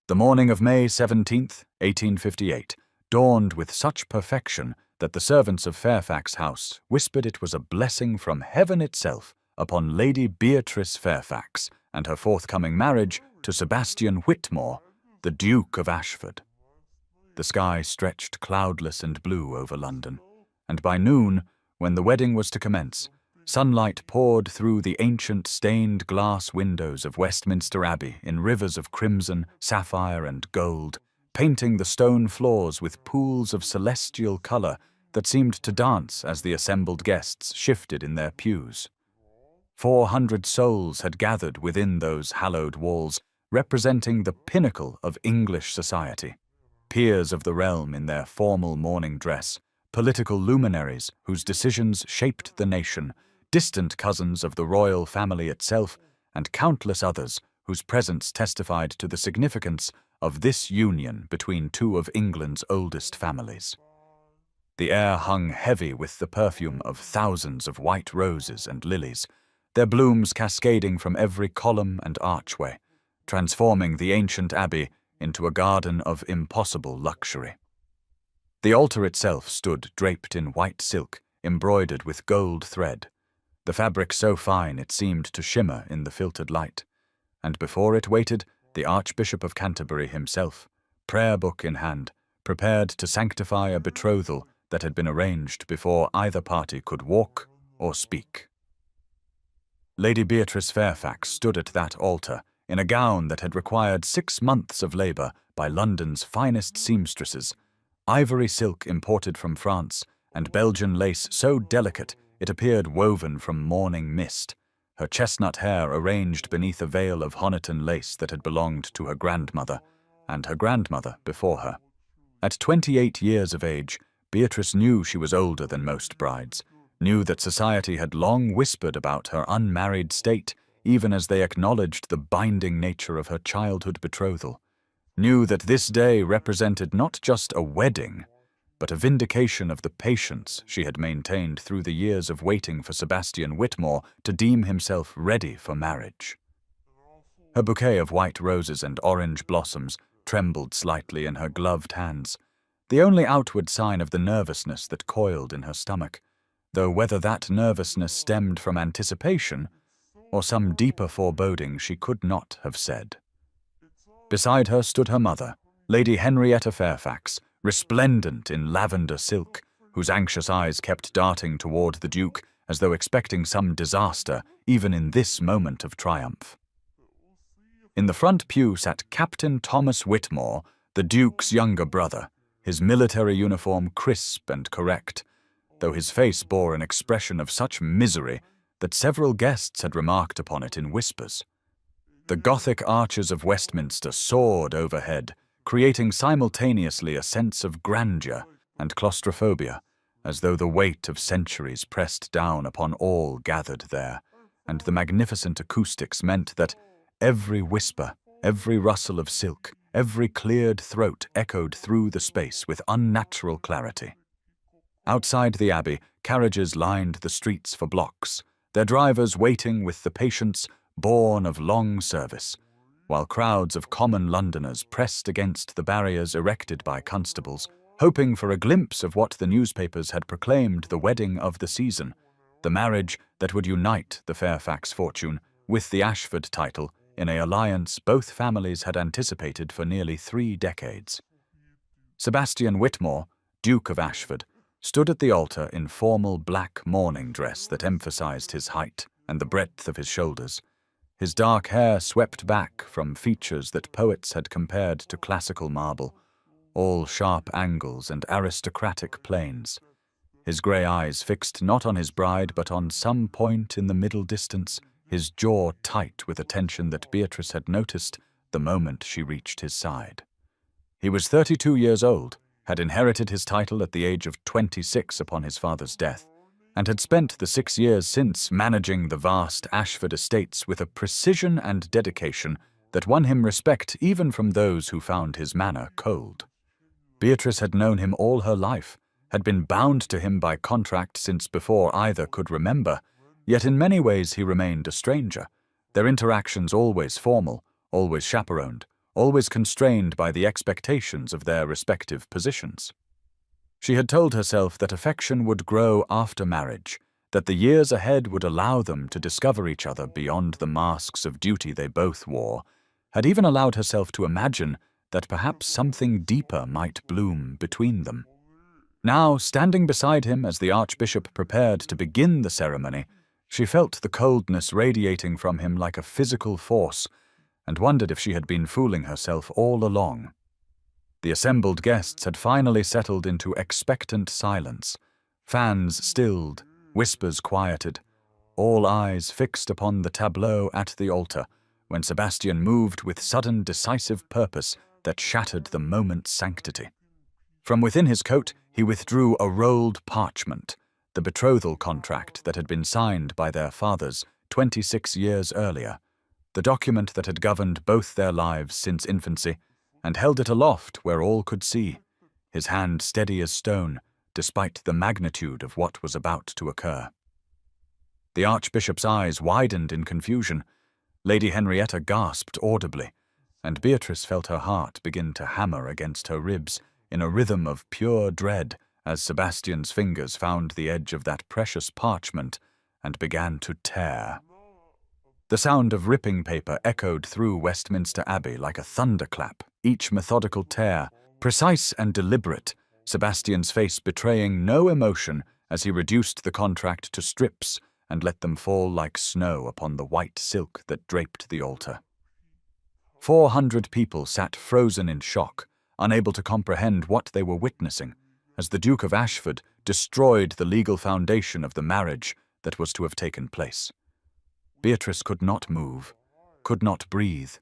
The morning of May 17th, 1858, dawned with such perfection that the servants of Fairfax House whispered it was a blessing from heaven itself upon Lady Beatrice Fairfax and her forthcoming marriage to Sebastian Whitmore, the Duke of Ashford. The sky stretched cloudless and blue over London, and by noon, when the wedding was to commence, sunlight poured through the ancient stained glass windows of Westminster Abbey in rivers of crimson, sapphire, and gold, painting the stone floors with pools of celestial color that seemed to dance as the assembled guests shifted in their pews. 400 souls had gathered within those hallowed walls, representing the pinnacle of English society, peers of the realm in their formal mourning dress, political luminaries whose decisions shaped the nation, distant cousins of the royal family itself, and countless others whose presence testified to the significance of this union between two of England's oldest families. The air hung heavy with the perfume of thousands of white roses and lilies, their blooms cascading from every column and archway, transforming the ancient abbey into a garden of impossible luxury. The altar itself stood draped in white silk, embroidered with gold thread, the fabric so fine it seemed to shimmer in the filtered light, and before it waited the Archbishop of Canterbury himself, prayer book in hand, prepared to sanctify a betrothal that had been arranged before either party could walk or speak. Lady Beatrice Fairfax stood at that altar in a gown that had required 6 months of labor by London's finest seamstresses, ivory silk imported from France, and Belgian lace so delicate it appeared woven from morning mist, her chestnut hair arranged beneath a veil of Honiton lace that had belonged to her grandmother, and her grandmother before her. At 28 years of age, Beatrice knew she was older than most brides, knew that society had long whispered about her unmarried state, even as they acknowledged the binding nature of her childhood betrothal, knew that this day represented not just a wedding, but a vindication of the patience she had maintained through the years of waiting for Sebastian Whitmore to deem himself ready for marriage. Her bouquet of white roses and orange blossoms trembled slightly in her gloved hands, the only outward sign of the nervousness that coiled in her stomach, though whether that nervousness stemmed from anticipation or some deeper foreboding she could not have said. Beside her stood her mother, Lady Henrietta Fairfax, resplendent in lavender silk, whose anxious eyes kept darting toward the Duke as though expecting some disaster even in this moment of triumph. In the front pew sat Captain Thomas Whitmore, the Duke's younger brother, his military uniform crisp and correct, though his face bore an expression of such misery that several guests had remarked upon it in whispers. The Gothic arches of Westminster soared overhead, creating simultaneously a sense of grandeur and claustrophobia, as though the weight of centuries pressed down upon all gathered there, and the magnificent acoustics meant that every whisper, every rustle of silk, every cleared throat echoed through the space with unnatural clarity. Outside the abbey, carriages lined the streets for blocks, their drivers waiting with the patience born of long service, while crowds of common Londoners pressed against the barriers erected by constables, hoping for a glimpse of what the newspapers had proclaimed the wedding of the season, the marriage that would unite the Fairfax fortune with the Ashford title in an alliance both families had anticipated for nearly 3 decades. Sebastian Whitmore, Duke of Ashford, stood at the altar in formal black mourning dress that emphasized his height and the breadth of his shoulders, his dark hair swept back from features that poets had compared to classical marble, all sharp angles and aristocratic planes, his grey eyes fixed not on his bride but on some point in the middle distance, his jaw tight with attention that Beatrice had noticed the moment she reached his side. He was 32 years old, had inherited his title at the age of 26 upon his father's death, and had spent the 6 years since managing the vast Ashford estates with a precision and dedication that won him respect even from those who found his manner cold. Beatrice had known him all her life, had been bound to him by contract since before either could remember, yet in many ways he remained a stranger, their interactions always formal, always chaperoned, always constrained by the expectations of their respective positions. She had told herself that affection would grow after marriage, that the years ahead would allow them to discover each other beyond the masks of duty they both wore, had even allowed herself to imagine that perhaps something deeper might bloom between them. Now, standing beside him as the Archbishop prepared to begin the ceremony, she felt the coldness radiating from him like a physical force, and wondered if she had been fooling herself all along. The assembled guests had finally settled into expectant silence, fans stilled, whispers quieted, all eyes fixed upon the tableau at the altar, when Sebastian moved with sudden decisive purpose that shattered the moment's sanctity. From within his coat he withdrew a rolled parchment, the betrothal contract that had been signed by their fathers 26 years earlier, the document that had governed both their lives since infancy, and held it aloft where all could see, his hand steady as stone, despite the magnitude of what was about to occur. The Archbishop's eyes widened in confusion. Lady Henrietta gasped audibly, and Beatrice felt her heart begin to hammer against her ribs in a rhythm of pure dread as Sebastian's fingers found the edge of that precious parchment and began to tear. The sound of ripping paper echoed through Westminster Abbey like a thunderclap, each methodical tear, precise and deliberate, Sebastian's face betraying no emotion as he reduced the contract to strips and let them fall like snow upon the white silk that draped the altar. 400 people sat frozen in shock, unable to comprehend what they were witnessing, as the Duke of Ashford destroyed the legal foundation of the marriage that was to have taken place. Beatrice could not move, could not breathe,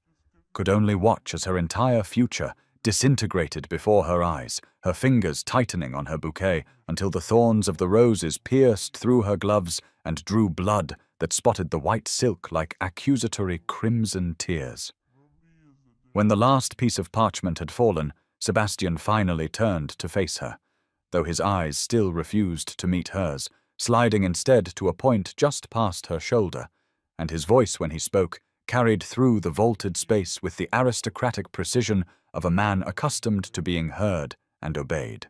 could only watch as her entire future disintegrated before her eyes, her fingers tightening on her bouquet until the thorns of the roses pierced through her gloves and drew blood that spotted the white silk like accusatory crimson tears. When the last piece of parchment had fallen, Sebastian finally turned to face her, though his eyes still refused to meet hers, sliding instead to a point just past her shoulder, and his voice when he spoke carried through the vaulted space with the aristocratic precision of a man accustomed to being heard and obeyed.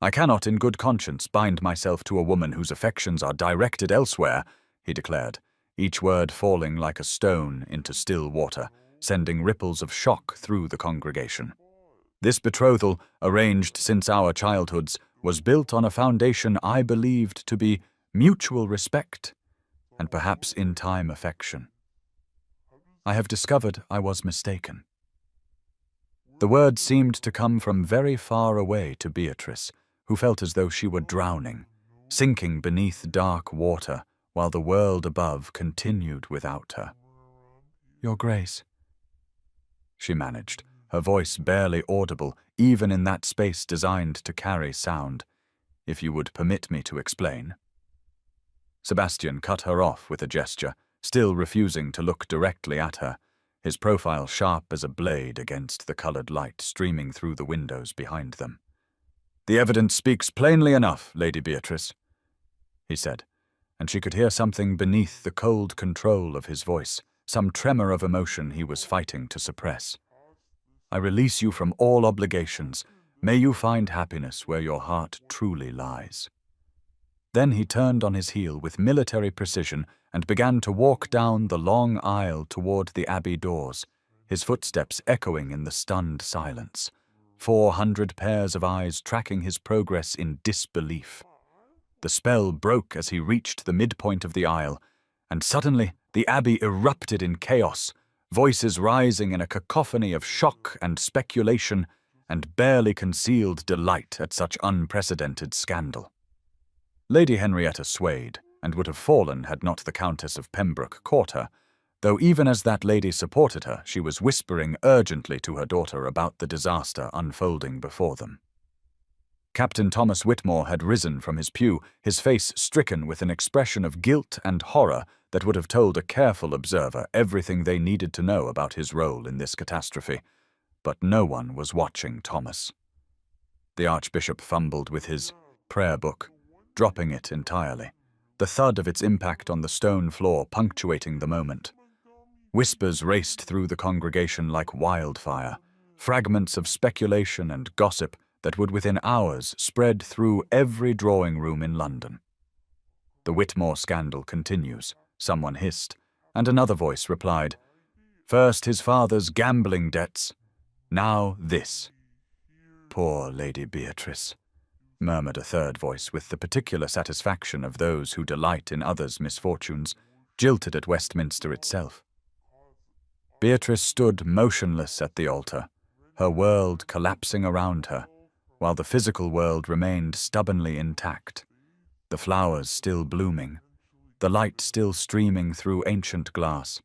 "I cannot in good conscience bind myself to a woman whose affections are directed elsewhere," he declared, each word falling like a stone into still water, sending ripples of shock through the congregation. "This betrothal, arranged since our childhoods, was built on a foundation I believed to be mutual respect, and perhaps in time affection. I have discovered I was mistaken." The words seemed to come from very far away to Beatrice, who felt as though she were drowning, sinking beneath dark water, while the world above continued without her. "Your Grace," she managed, her voice barely audible, even in that space designed to carry sound. "If you would permit me to explain." Sebastian cut her off with a gesture, still refusing to look directly at her, his profile sharp as a blade against the colored light streaming through the windows behind them. "The evidence speaks plainly enough, Lady Beatrice," he said, and she could hear something beneath the cold control of his voice, some tremor of emotion he was fighting to suppress. "I release you from all obligations. May you find happiness where your heart truly lies." Then he turned on his heel with military precision and began to walk down the long aisle toward the abbey doors, his footsteps echoing in the stunned silence, 400 pairs of eyes tracking his progress in disbelief. The spell broke as he reached the midpoint of the aisle, and suddenly the abbey erupted in chaos, voices rising in a cacophony of shock and speculation and barely concealed delight at such unprecedented scandal. Lady Henrietta swayed, and would have fallen had not the Countess of Pembroke caught her, though even as that lady supported her, she was whispering urgently to her daughter about the disaster unfolding before them. Captain Thomas Whitmore had risen from his pew, his face stricken with an expression of guilt and horror that would have told a careful observer everything they needed to know about his role in this catastrophe, but no one was watching Thomas. The Archbishop fumbled with his prayer book, dropping it entirely, the thud of its impact on the stone floor punctuating the moment. Whispers raced through the congregation like wildfire, fragments of speculation and gossip that would within hours spread through every drawing room in London. "The Whitmore scandal continues," someone hissed, and another voice replied, "First his father's gambling debts, now this." "Poor Lady Beatrice," murmured a third voice with the particular satisfaction of those who delight in others' misfortunes, jilted at Westminster itself. Beatrice stood motionless at the altar, her world collapsing around her, while the physical world remained stubbornly intact, the flowers still blooming, the light still streaming through ancient glass,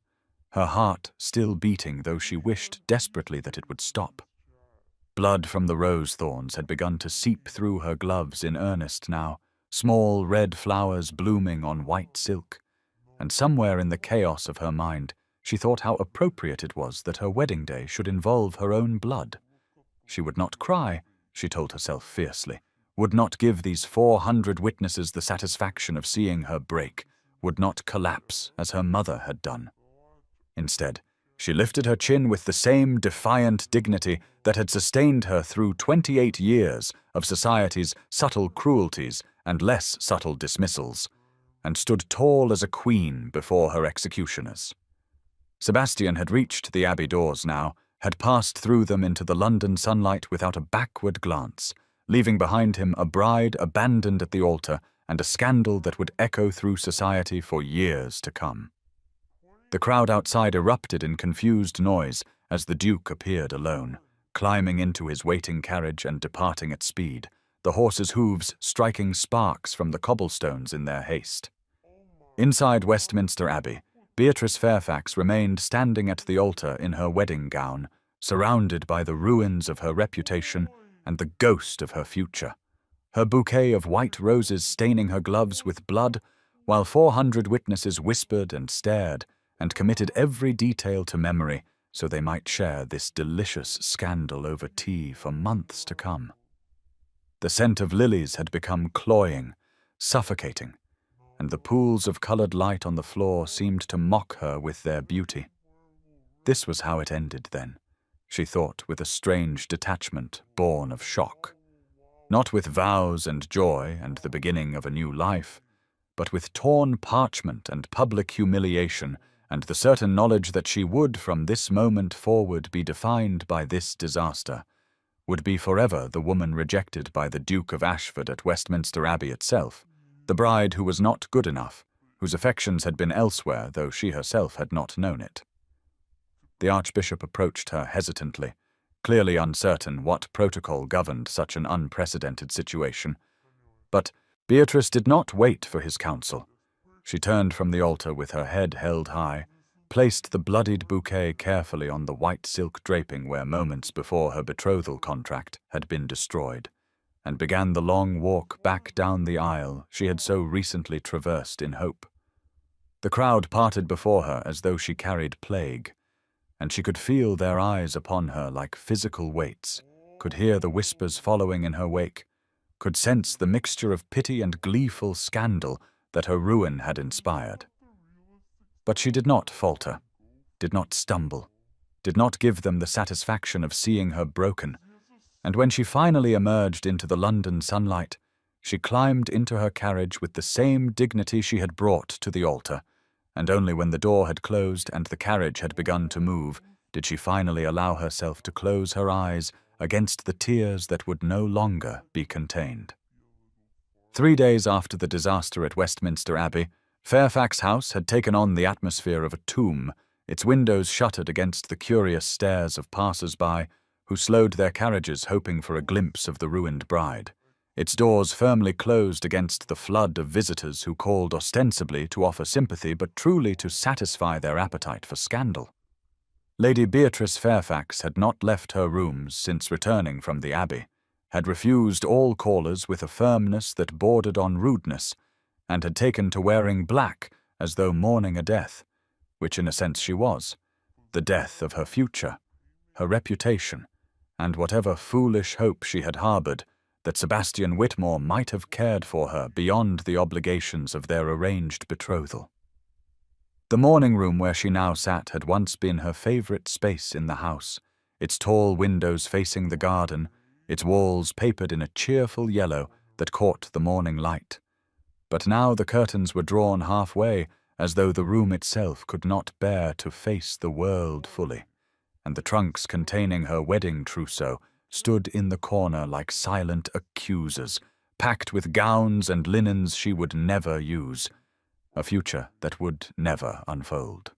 her heart still beating though she wished desperately that it would stop. Blood from the rose thorns had begun to seep through her gloves in earnest now, small red flowers blooming on white silk, and somewhere in the chaos of her mind she thought how appropriate it was that her wedding day should involve her own blood. She would not cry, she told herself fiercely, would not give these 400 witnesses the satisfaction of seeing her break, would not collapse as her mother had done. Instead, she lifted her chin with the same defiant dignity that had sustained her through 28 years of society's subtle cruelties and less subtle dismissals, and stood tall as a queen before her executioners. Sebastian had reached the Abbey doors now, had passed through them into the London sunlight without a backward glance, leaving behind him a bride abandoned at the altar and a scandal that would echo through society for years to come. The crowd outside erupted in confused noise as the Duke appeared alone, climbing into his waiting carriage and departing at speed, the horses' hooves striking sparks from the cobblestones in their haste. Inside Westminster Abbey, Beatrice Fairfax remained standing at the altar in her wedding gown, surrounded by the ruins of her reputation and the ghost of her future, her bouquet of white roses staining her gloves with blood, while 400 witnesses whispered and stared and committed every detail to memory so they might share this delicious scandal over tea for months to come. The scent of lilies had become cloying, suffocating, and the pools of colored light on the floor seemed to mock her with their beauty. This was how it ended, then, she thought with a strange detachment born of shock. Not with vows and joy and the beginning of a new life, but with torn parchment and public humiliation and the certain knowledge that she would from this moment forward be defined by this disaster, would be forever the woman rejected by the Duke of Ashford at Westminster Abbey itself, the bride who was not good enough, whose affections had been elsewhere though she herself had not known it. The Archbishop approached her hesitantly, clearly uncertain what protocol governed such an unprecedented situation. But Beatrice did not wait for his counsel. She turned from the altar with her head held high, placed the bloodied bouquet carefully on the white silk draping where moments before her betrothal contract had been destroyed, and began the long walk back down the aisle she had so recently traversed in hope. The crowd parted before her as though she carried plague, and she could feel their eyes upon her like physical weights, could hear the whispers following in her wake, could sense the mixture of pity and gleeful scandal that her ruin had inspired. But she did not falter, did not stumble, did not give them the satisfaction of seeing her broken, and when she finally emerged into the London sunlight, she climbed into her carriage with the same dignity she had brought to the altar, and only when the door had closed and the carriage had begun to move did she finally allow herself to close her eyes against the tears that would no longer be contained. 3 days after the disaster at Westminster Abbey, Fairfax House had taken on the atmosphere of a tomb, its windows shuttered against the curious stares of passers-by who slowed their carriages hoping for a glimpse of the ruined bride, its doors firmly closed against the flood of visitors who called ostensibly to offer sympathy but truly to satisfy their appetite for scandal. Lady Beatrice Fairfax had not left her rooms since returning from the Abbey, had refused all callers with a firmness that bordered on rudeness, and had taken to wearing black as though mourning a death, which in a sense she was, the death of her future, her reputation, and whatever foolish hope she had harbored that Sebastian Whitmore might have cared for her beyond the obligations of their arranged betrothal. The morning room where she now sat had once been her favorite space in the house, its tall windows facing the garden, its walls papered in a cheerful yellow that caught the morning light. But now the curtains were drawn halfway, as though the room itself could not bear to face the world fully, and the trunks containing her wedding trousseau stood in the corner like silent accusers, packed with gowns and linens she would never use, a future that would never unfold.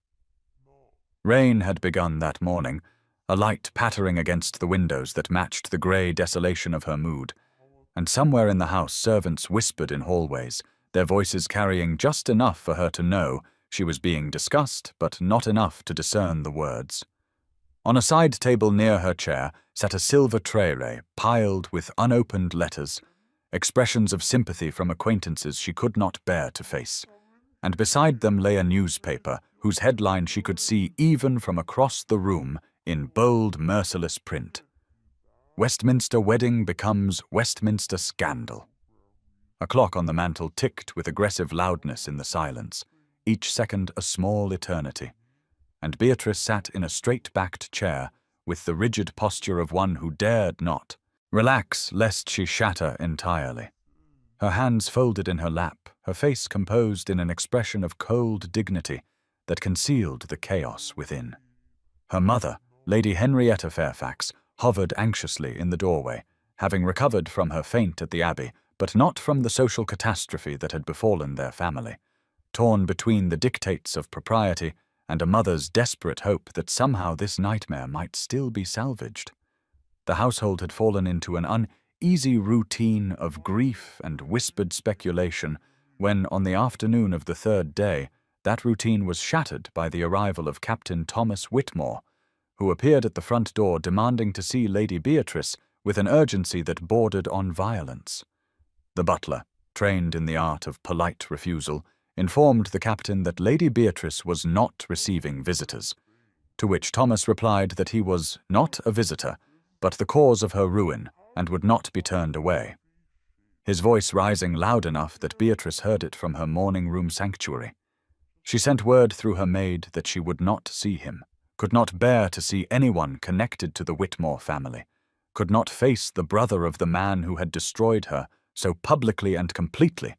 Rain had begun that morning, a light pattering against the windows that matched the grey desolation of her mood, and somewhere in the house servants whispered in hallways, their voices carrying just enough for her to know she was being discussed, but not enough to discern the words. On a side table near her chair sat a silver tray piled with unopened letters, expressions of sympathy from acquaintances she could not bear to face, and beside them lay a newspaper whose headline she could see even from across the room in bold, merciless print. Westminster wedding becomes Westminster scandal. A clock on the mantel ticked with aggressive loudness in the silence, each second a small eternity, and Beatrice sat in a straight-backed chair with the rigid posture of one who dared not relax lest she shatter entirely. Her hands folded in her lap, her face composed in an expression of cold dignity that concealed the chaos within. Her mother, Lady Henrietta Fairfax, hovered anxiously in the doorway, having recovered from her faint at the Abbey, but not from the social catastrophe that had befallen their family, torn between the dictates of propriety and a mother's desperate hope that somehow this nightmare might still be salvaged. The household had fallen into an uneasy routine of grief and whispered speculation when, on the afternoon of the third day, that routine was shattered by the arrival of Captain Thomas Whitmore, who appeared at the front door demanding to see Lady Beatrice with an urgency that bordered on violence. The butler, trained in the art of polite refusal, informed the captain that Lady Beatrice was not receiving visitors, to which Thomas replied that he was not a visitor, but the cause of her ruin, and would not be turned away, his voice rising loud enough that Beatrice heard it from her morning-room sanctuary. She sent word through her maid that she would not see him, could not bear to see anyone connected to the Whitmore family, could not face the brother of the man who had destroyed her so publicly and completely.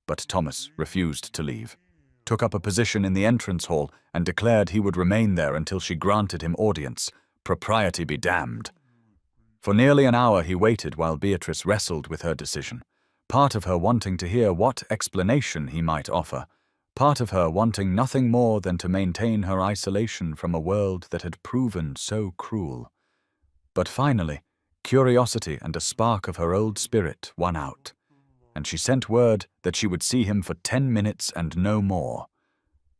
But Thomas refused to leave, took up a position in the entrance hall, and declared he would remain there until she granted him audience. Propriety be damned. For nearly an hour he waited while Beatrice wrestled with her decision, part of her wanting to hear what explanation he might offer, part of her wanting nothing more than to maintain her isolation from a world that had proven so cruel. But finally, curiosity and a spark of her old spirit won out, and she sent word that she would see him for 10 minutes and no more.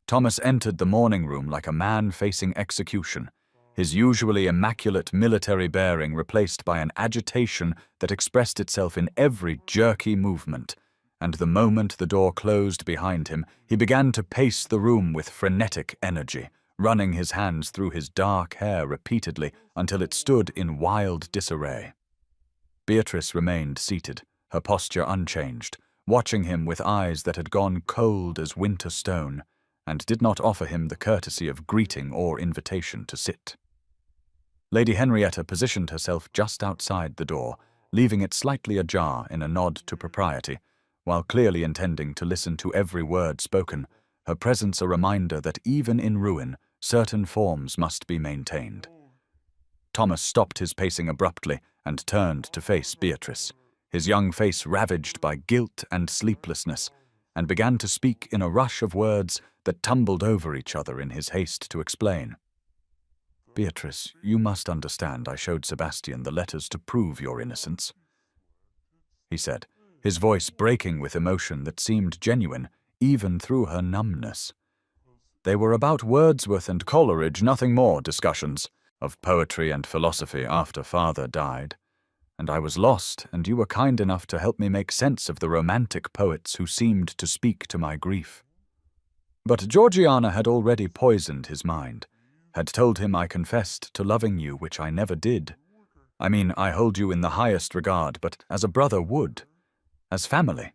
Thomas entered the morning room like a man facing execution, his usually immaculate military bearing replaced by an agitation that expressed itself in every jerky movement, and the moment the door closed behind him, he began to pace the room with frenetic energy, running his hands through his dark hair repeatedly until it stood in wild disarray. Beatrice remained seated, her posture unchanged, watching him with eyes that had gone cold as winter stone, and did not offer him the courtesy of greeting or invitation to sit. Lady Henrietta positioned herself just outside the door, leaving it slightly ajar in a nod to propriety, while clearly intending to listen to every word spoken, her presence a reminder that even in ruin, certain forms must be maintained. Thomas stopped his pacing abruptly and turned to face Beatrice, his young face ravaged by guilt and sleeplessness, and began to speak in a rush of words that tumbled over each other in his haste to explain. "Beatrice, you must understand I showed Sebastian the letters to prove your innocence," he said, his voice breaking with emotion that seemed genuine, even through her numbness. "They were about Wordsworth and Coleridge, nothing more, discussions of poetry and philosophy after father died. And I was lost, and you were kind enough to help me make sense of the romantic poets who seemed to speak to my grief. But Georgiana had already poisoned his mind, had told him I confessed to loving you, which I never did. I mean, I hold you in the highest regard, but as a brother would, as family."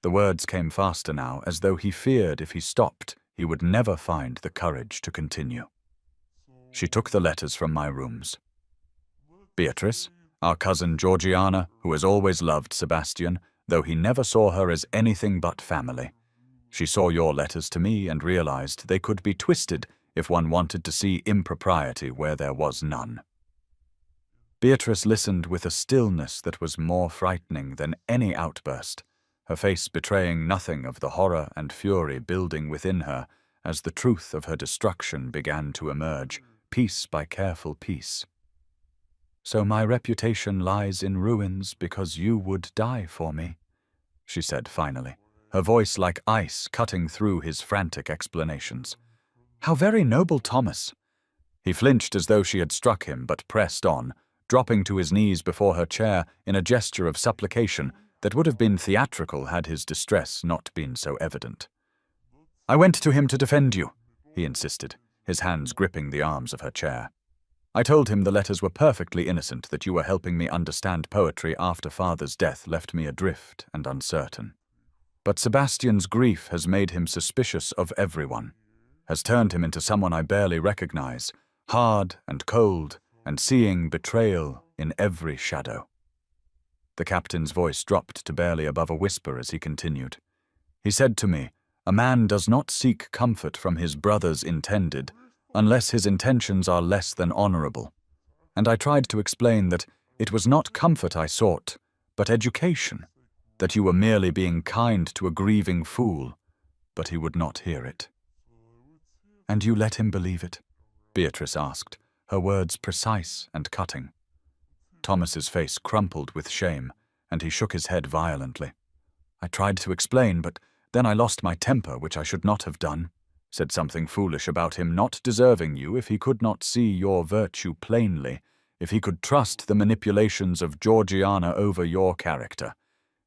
The words came faster now, as though he feared if he stopped, he would never find the courage to continue. She took the letters from my rooms. Beatrice, our cousin Georgiana, who has always loved Sebastian, though he never saw her as anything but family. She saw your letters to me and realized they could be twisted if one wanted to see impropriety where there was none. Beatrice listened with a stillness that was more frightening than any outburst, her face betraying nothing of the horror and fury building within her as the truth of her destruction began to emerge, piece by careful piece. "So my reputation lies in ruins because you would die for me," she said finally, her voice like ice cutting through his frantic explanations. "How very noble, Thomas." He flinched as though she had struck him, but pressed on, dropping to his knees before her chair in a gesture of supplication that would have been theatrical had his distress not been so evident. "I went to him to defend you," he insisted, his hands gripping the arms of her chair. "I told him the letters were perfectly innocent, that you were helping me understand poetry after father's death left me adrift and uncertain. But Sebastian's grief has made him suspicious of everyone, has turned him into someone I barely recognize, hard and cold, and seeing betrayal in every shadow." The captain's voice dropped to barely above a whisper as he continued. "He said to me, 'A man does not seek comfort from his brother's intended, unless his intentions are less than honorable.' And I tried to explain that it was not comfort I sought, but education, that you were merely being kind to a grieving fool, but he would not hear it." "And you let him believe it?" Beatrice asked, her words precise and cutting. Thomas's face crumpled with shame, and he shook his head violently. "I tried to explain, but then I lost my temper, which I should not have done. Said something foolish about him not deserving you if he could not see your virtue plainly, if he could trust the manipulations of Georgiana over your character.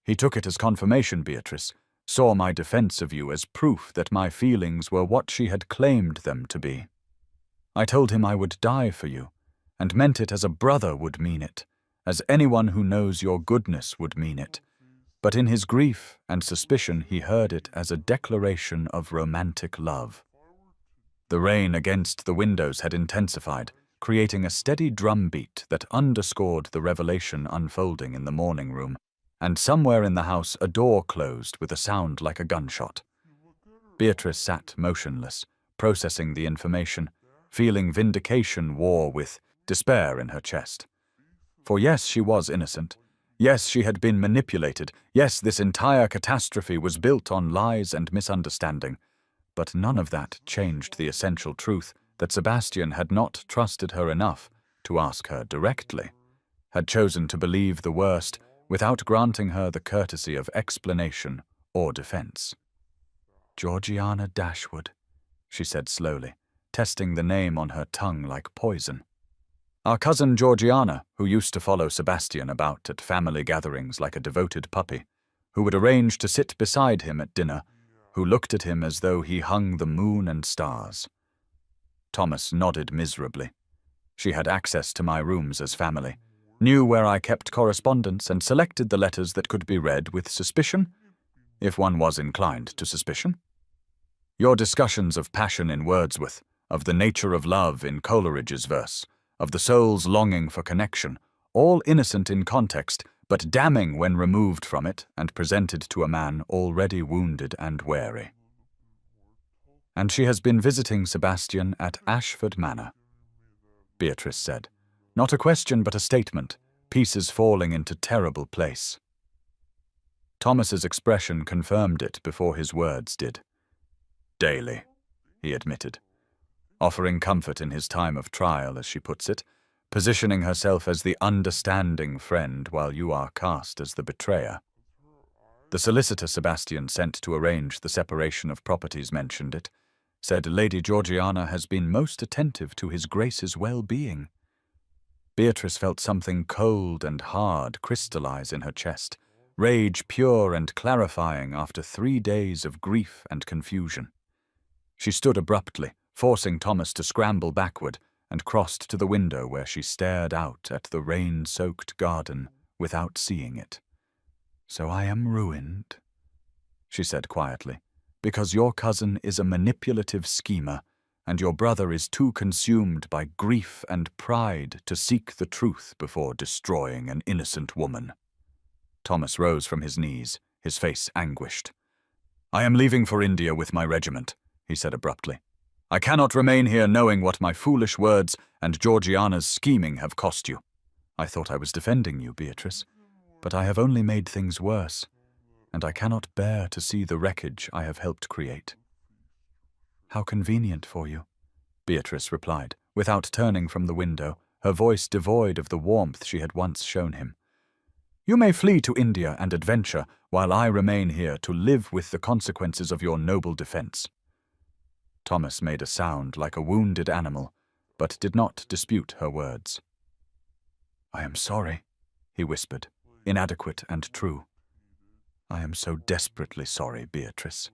He took it as confirmation, Beatrice, saw my defense of you as proof that my feelings were what she had claimed them to be. I told him I would die for you, and meant it as a brother would mean it, as anyone who knows your goodness would mean it. But in his grief and suspicion he heard it as a declaration of romantic love." The rain against the windows had intensified, creating a steady drumbeat that underscored the revelation unfolding in the morning room, and somewhere in the house a door closed with a sound like a gunshot. Beatrice sat motionless, processing the information, feeling vindication war with despair in her chest. For yes, she was innocent. Yes, she had been manipulated. Yes, this entire catastrophe was built on lies and misunderstanding. But none of that changed the essential truth that Sebastian had not trusted her enough to ask her directly, had chosen to believe the worst without granting her the courtesy of explanation or defense. "Georgiana Dashwood," she said slowly, testing the name on her tongue like poison. "Our cousin Georgiana, who used to follow Sebastian about at family gatherings like a devoted puppy, who would arrange to sit beside him at dinner, who looked at him as though he hung the moon and stars." Thomas nodded miserably. "She had access to my rooms as family, knew where I kept correspondence, and selected the letters that could be read with suspicion, if one was inclined to suspicion. Your discussions of passion in Wordsworth, of the nature of love in Coleridge's verse, of the soul's longing for connection, all innocent in context, but damning when removed from it and presented to a man already wounded and wary. And she has been visiting Sebastian at Ashford Manor," Beatrice said. Not a question but a statement, pieces falling into terrible place. Thomas's expression confirmed it before his words did. "Daily," he admitted, offering comfort in his time of trial, as she puts it, positioning herself as the understanding friend while you are cast as the betrayer. The solicitor Sebastian sent to arrange the separation of properties mentioned it, said Lady Georgiana has been most attentive to his Grace's well-being. Beatrice felt something cold and hard crystallize in her chest, rage pure and clarifying after 3 days of grief and confusion. She stood abruptly, forcing Thomas to scramble backward, and crossed to the window where she stared out at the rain-soaked garden without seeing it. "So I am ruined," she said quietly, because your cousin is a manipulative schemer, and your brother is too consumed by grief and pride to seek the truth before destroying an innocent woman." Thomas rose from his knees, his face anguished. "I am leaving for India with my regiment," he said abruptly. "I cannot remain here knowing what my foolish words and Georgiana's scheming have cost you." "I thought I was defending you, Beatrice, but I have only made things worse, and I cannot bear to see the wreckage I have helped create." "How convenient for you," Beatrice replied, without turning from the window, her voice devoid of the warmth she had once shown him. "You may flee to India and adventure, while I remain here to live with the consequences of your noble defense." Thomas made a sound like a wounded animal, but did not dispute her words. "I am sorry," he whispered, inadequate and true. "I am so desperately sorry, Beatrice."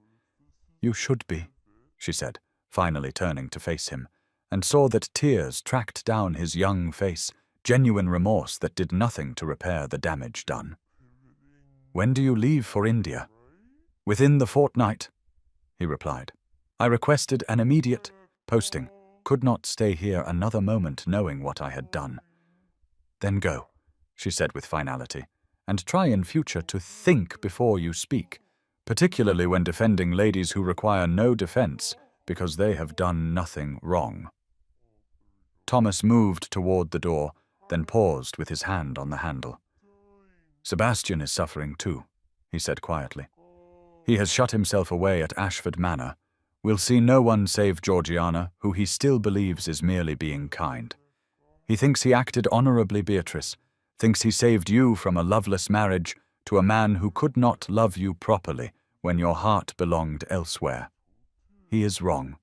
"You should be," she said, finally turning to face him, and saw that tears tracked down his young face, genuine remorse that did nothing to repair the damage done. "When do you leave for India?" "Within the fortnight," he replied. "I requested an immediate posting, could not stay here another moment knowing what I had done." "Then go," she said with finality, "and try in future to think before you speak, particularly when defending ladies who require no defense because they have done nothing wrong." Thomas moved toward the door, then paused with his hand on the handle. "Sebastian is suffering too," he said quietly. "He has shut himself away at Ashford Manor, will see no one save Georgiana, who he still believes is merely being kind. He thinks he acted honorably, Beatrice, thinks he saved you from a loveless marriage to a man who could not love you properly when your heart belonged elsewhere. He is wrong,"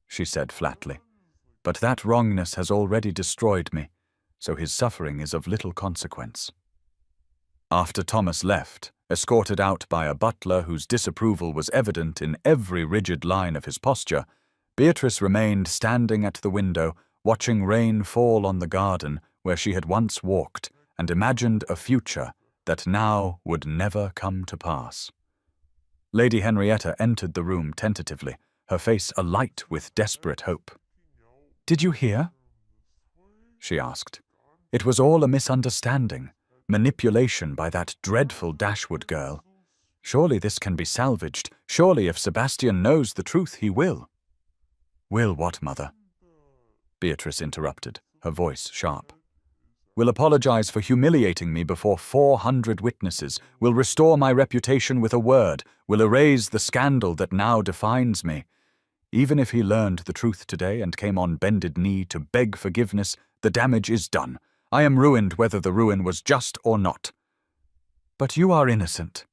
she said flatly, "but that wrongness has already destroyed me, so his suffering is of little consequence." After Thomas left, escorted out by a butler whose disapproval was evident in every rigid line of his posture, Beatrice remained standing at the window, watching rain fall on the garden where she had once walked and imagined a future that now would never come to pass. Lady Henrietta entered the room tentatively, her face alight with desperate hope. "Did you hear?" she asked. "It was all a misunderstanding, manipulation by that dreadful Dashwood girl. Surely this can be salvaged. Surely if Sebastian knows the truth, he will." "Will what, mother?" Beatrice interrupted, her voice sharp. "Will apologize for humiliating me before 400 witnesses, will restore my reputation with a word, will erase the scandal that now defines me. Even if he learned the truth today and came on bended knee to beg forgiveness, the damage is done. I am ruined whether the ruin was just or not." "But you are innocent,"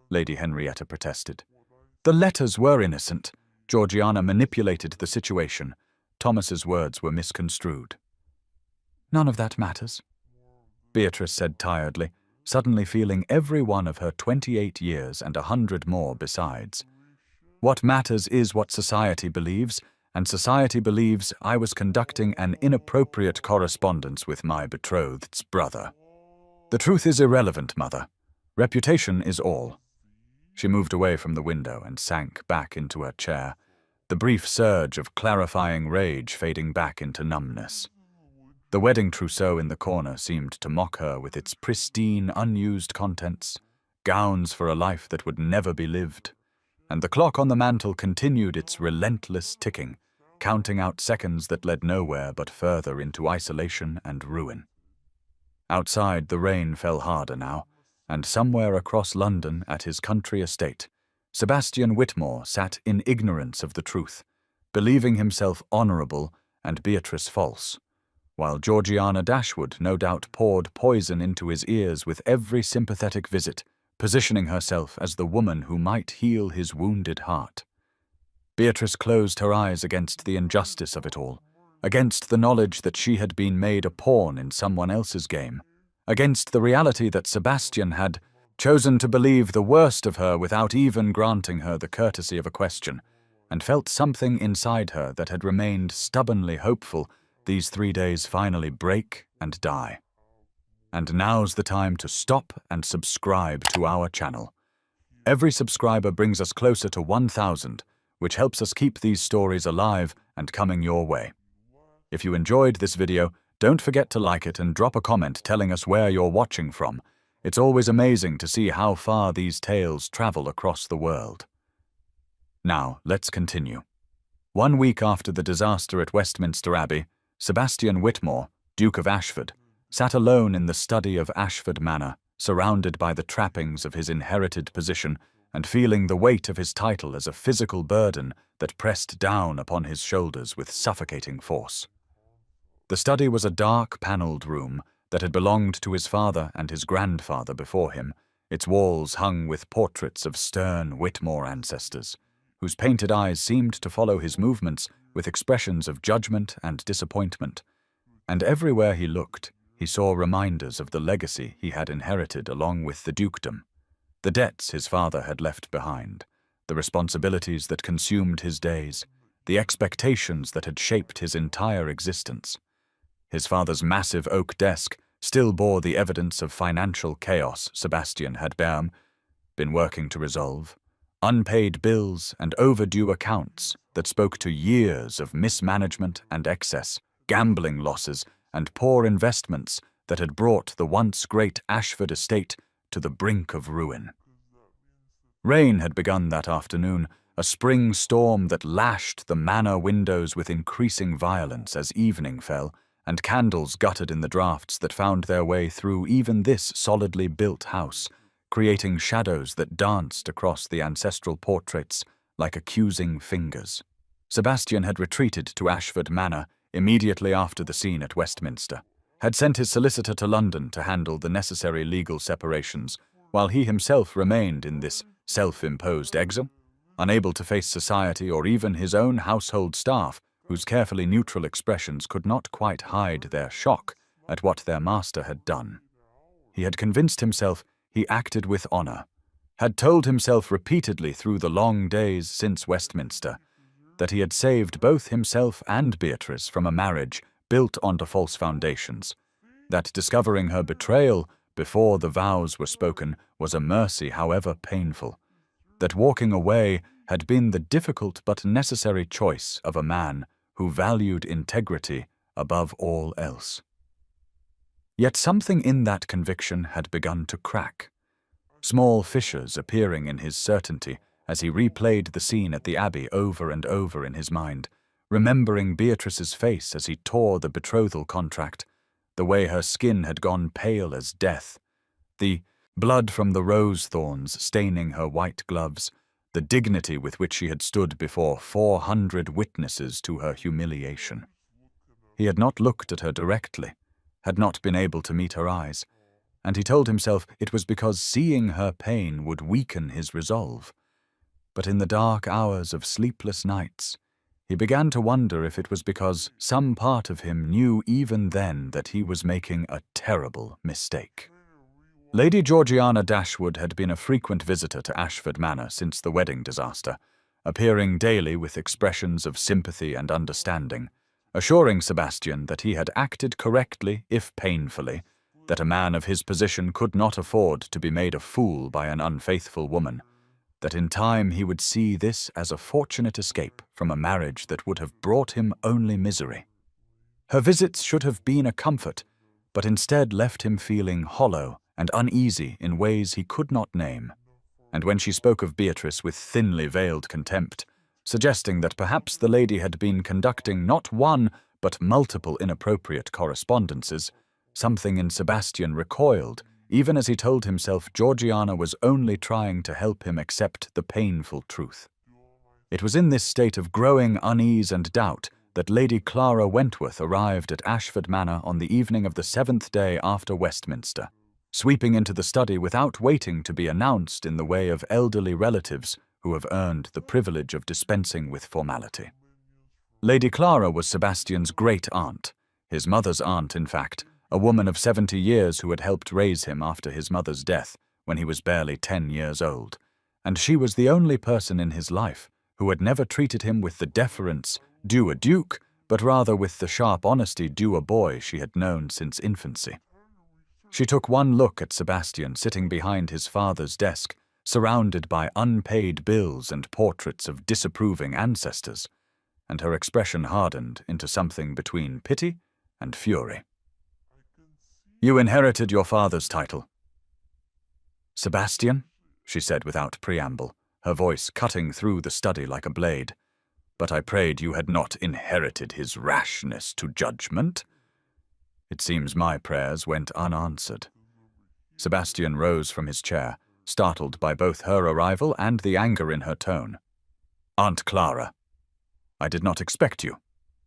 Lady Henrietta protested. "The letters were innocent. Georgiana manipulated the situation. Thomas's words were misconstrued." "None of that matters," Beatrice said tiredly, suddenly feeling every one of her 28 years and 100 more besides. "What matters is what society believes, and society believes I was conducting an inappropriate correspondence with my betrothed's brother. The truth is irrelevant, mother. Reputation is all." She moved away from the window and sank back into her chair, the brief surge of clarifying rage fading back into numbness. The wedding trousseau in the corner seemed to mock her with its pristine, unused contents, gowns for a life that would never be lived, and the clock on the mantel continued its relentless ticking, counting out seconds that led nowhere but further into isolation and ruin. Outside, the rain fell harder now, and somewhere across London at his country estate, Sebastian Whitmore sat in ignorance of the truth, believing himself honourable and Beatrice false, while Georgiana Dashwood no doubt poured poison into his ears with every sympathetic visit, positioning herself as the woman who might heal his wounded heart. Beatrice closed her eyes against the injustice of it all, against the knowledge that she had been made a pawn in someone else's game, against the reality that Sebastian had chosen to believe the worst of her without even granting her the courtesy of a question, and felt something inside her that had remained stubbornly hopeful these 3 days finally break and die. And now's the time to stop and subscribe to our channel. Every subscriber brings us closer to 1,000, which helps us keep these stories alive and coming your way. If you enjoyed this video, don't forget to like it and drop a comment telling us where you're watching from. It's always amazing to see how far these tales travel across the world. Now, let's continue. 1 week after the disaster at Westminster Abbey, Sebastian Whitmore, Duke of Ashford, sat alone in the study of Ashford Manor, surrounded by the trappings of his inherited position and feeling the weight of his title as a physical burden that pressed down upon his shoulders with suffocating force. The study was a dark, panelled room that had belonged to his father and his grandfather before him, its walls hung with portraits of stern Whitmore ancestors, whose painted eyes seemed to follow his movements with expressions of judgment and disappointment. And everywhere he looked, he saw reminders of the legacy he had inherited along with the dukedom, the debts his father had left behind, the responsibilities that consumed his days, the expectations that had shaped his entire existence. His father's massive oak desk still bore the evidence of financial chaos Sebastian had been working to resolve, unpaid bills and overdue accounts that spoke to years of mismanagement and excess, gambling losses and poor investments that had brought the once great Ashford estate to the brink of ruin. Rain had begun that afternoon, a spring storm that lashed the manor windows with increasing violence as evening fell, and candles guttered in the draughts that found their way through even this solidly built house, creating shadows that danced across the ancestral portraits like accusing fingers. Sebastian had retreated to Ashford Manor immediately after the scene at Westminster, had sent his solicitor to London to handle the necessary legal separations, while he himself remained in this self-imposed exile, unable to face society or even his own household staff, whose carefully neutral expressions could not quite hide their shock at what their master had done. He had convinced himself he acted with honor, had told himself repeatedly through the long days since Westminster that he had saved both himself and Beatrice from a marriage built onto false foundations, that discovering her betrayal before the vows were spoken was a mercy however painful, that walking away had been the difficult but necessary choice of a man who valued integrity above all else. Yet something in that conviction had begun to crack, small fissures appearing in his certainty as he replayed the scene at the Abbey over and over in his mind, remembering Beatrice's face as he tore the betrothal contract, the way her skin had gone pale as death, the blood from the rose thorns staining her white gloves, the dignity with which she had stood before 400 witnesses to her humiliation. He had not looked at her directly, had not been able to meet her eyes, and he told himself it was because seeing her pain would weaken his resolve. But in the dark hours of sleepless nights, he began to wonder if it was because some part of him knew even then that he was making a terrible mistake. Lady Georgiana Dashwood had been a frequent visitor to Ashford Manor since the wedding disaster, appearing daily with expressions of sympathy and understanding, assuring Sebastian that he had acted correctly if painfully, that a man of his position could not afford to be made a fool by an unfaithful woman, that in time he would see this as a fortunate escape from a marriage that would have brought him only misery. Her visits should have been a comfort, but instead left him feeling hollow and uneasy in ways he could not name, and when she spoke of Beatrice with thinly veiled contempt, suggesting that perhaps the lady had been conducting not one but multiple inappropriate correspondences, something in Sebastian recoiled, even as he told himself Georgiana was only trying to help him accept the painful truth. It was in this state of growing unease and doubt that Lady Clara Wentworth arrived at Ashford Manor on the evening of the 7th day after Westminster, sweeping into the study without waiting to be announced in the way of elderly relatives who have earned the privilege of dispensing with formality. Lady Clara was Sebastian's great-aunt, his mother's aunt, in fact, a woman of 70 years who had helped raise him after his mother's death when he was barely 10 years old, and she was the only person in his life who had never treated him with the deference due a duke, but rather with the sharp honesty due a boy she had known since infancy. She took one look at Sebastian sitting behind his father's desk, surrounded by unpaid bills and portraits of disapproving ancestors, and her expression hardened into something between pity and fury. "You inherited your father's title." "Sebastian," she said without preamble, her voice cutting through the study like a blade. "But I prayed you had not inherited his rashness to judgment." It seems my prayers went unanswered. Sebastian rose from his chair, startled by both her arrival and the anger in her tone. "Aunt Clara." "I did not expect you,"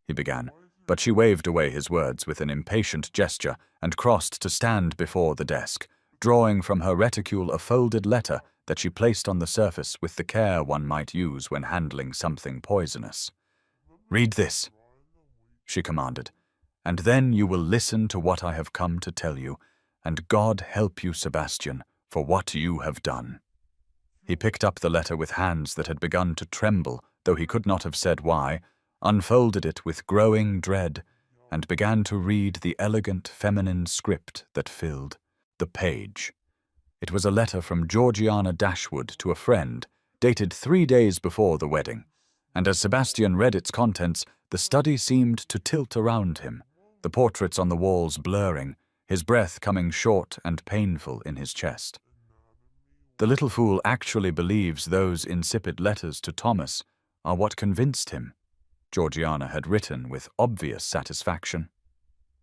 he began, but she waved away his words with an impatient gesture and crossed to stand before the desk, drawing from her reticule a folded letter that she placed on the surface with the care one might use when handling something poisonous. "Read this," she commanded, "and then you will listen to what I have come to tell you, and God help you, Sebastian, for what you have done." He picked up the letter with hands that had begun to tremble, though he could not have said why, unfolded it with growing dread, and began to read the elegant feminine script that filled the page. It was a letter from Georgiana Dashwood to a friend, dated 3 days before the wedding, and as Sebastian read its contents, the study seemed to tilt around him, the portraits on the walls blurring, his breath coming short and painful in his chest. The little fool actually believes those insipid letters to Thomas are what convinced him, Georgiana had written with obvious satisfaction.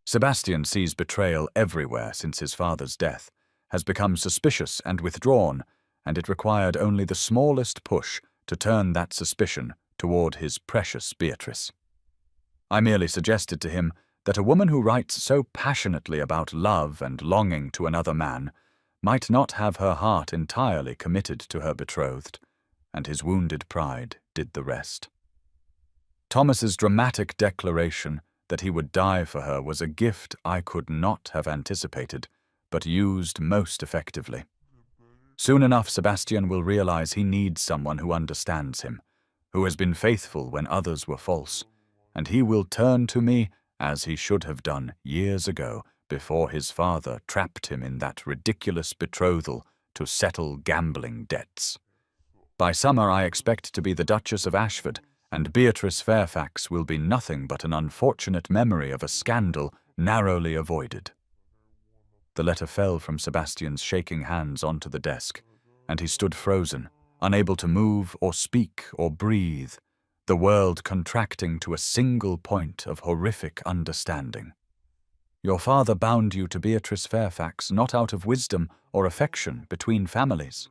Sebastian sees betrayal everywhere since his father's death, has become suspicious and withdrawn, and it required only the smallest push to turn that suspicion toward his precious Beatrice. I merely suggested to him that a woman who writes so passionately about love and longing to another man might not have her heart entirely committed to her betrothed, and his wounded pride did the rest. Thomas's dramatic declaration that he would die for her was a gift I could not have anticipated, but used most effectively. Soon enough, Sebastian will realize he needs someone who understands him, who has been faithful when others were false, and he will turn to me as he should have done years ago before his father trapped him in that ridiculous betrothal to settle gambling debts. By summer I expect to be the Duchess of Ashford, and Beatrice Fairfax will be nothing but an unfortunate memory of a scandal narrowly avoided. The letter fell from Sebastian's shaking hands onto the desk, and he stood frozen, unable to move or speak or breathe, the world contracting to a single point of horrific understanding. "Your father bound you to Beatrice Fairfax not out of wisdom or affection between families,"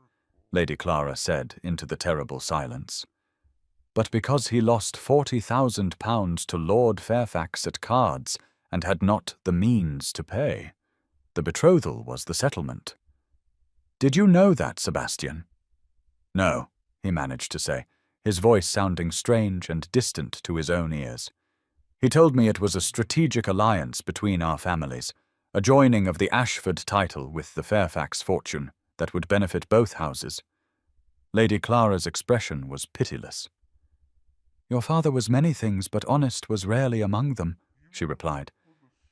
Lady Clara said into the terrible silence, "but because he lost £40,000 to Lord Fairfax at cards and had not the means to pay. The betrothal was the settlement. Did you know that, Sebastian?" "No," he managed to say, his voice sounding strange and distant to his own ears. "He told me it was a strategic alliance between our families, a joining of the Ashford title with the Fairfax fortune that would benefit both houses." Lady Clara's expression was pitiless. "Your father was many things, but honest was rarely among them," she replied.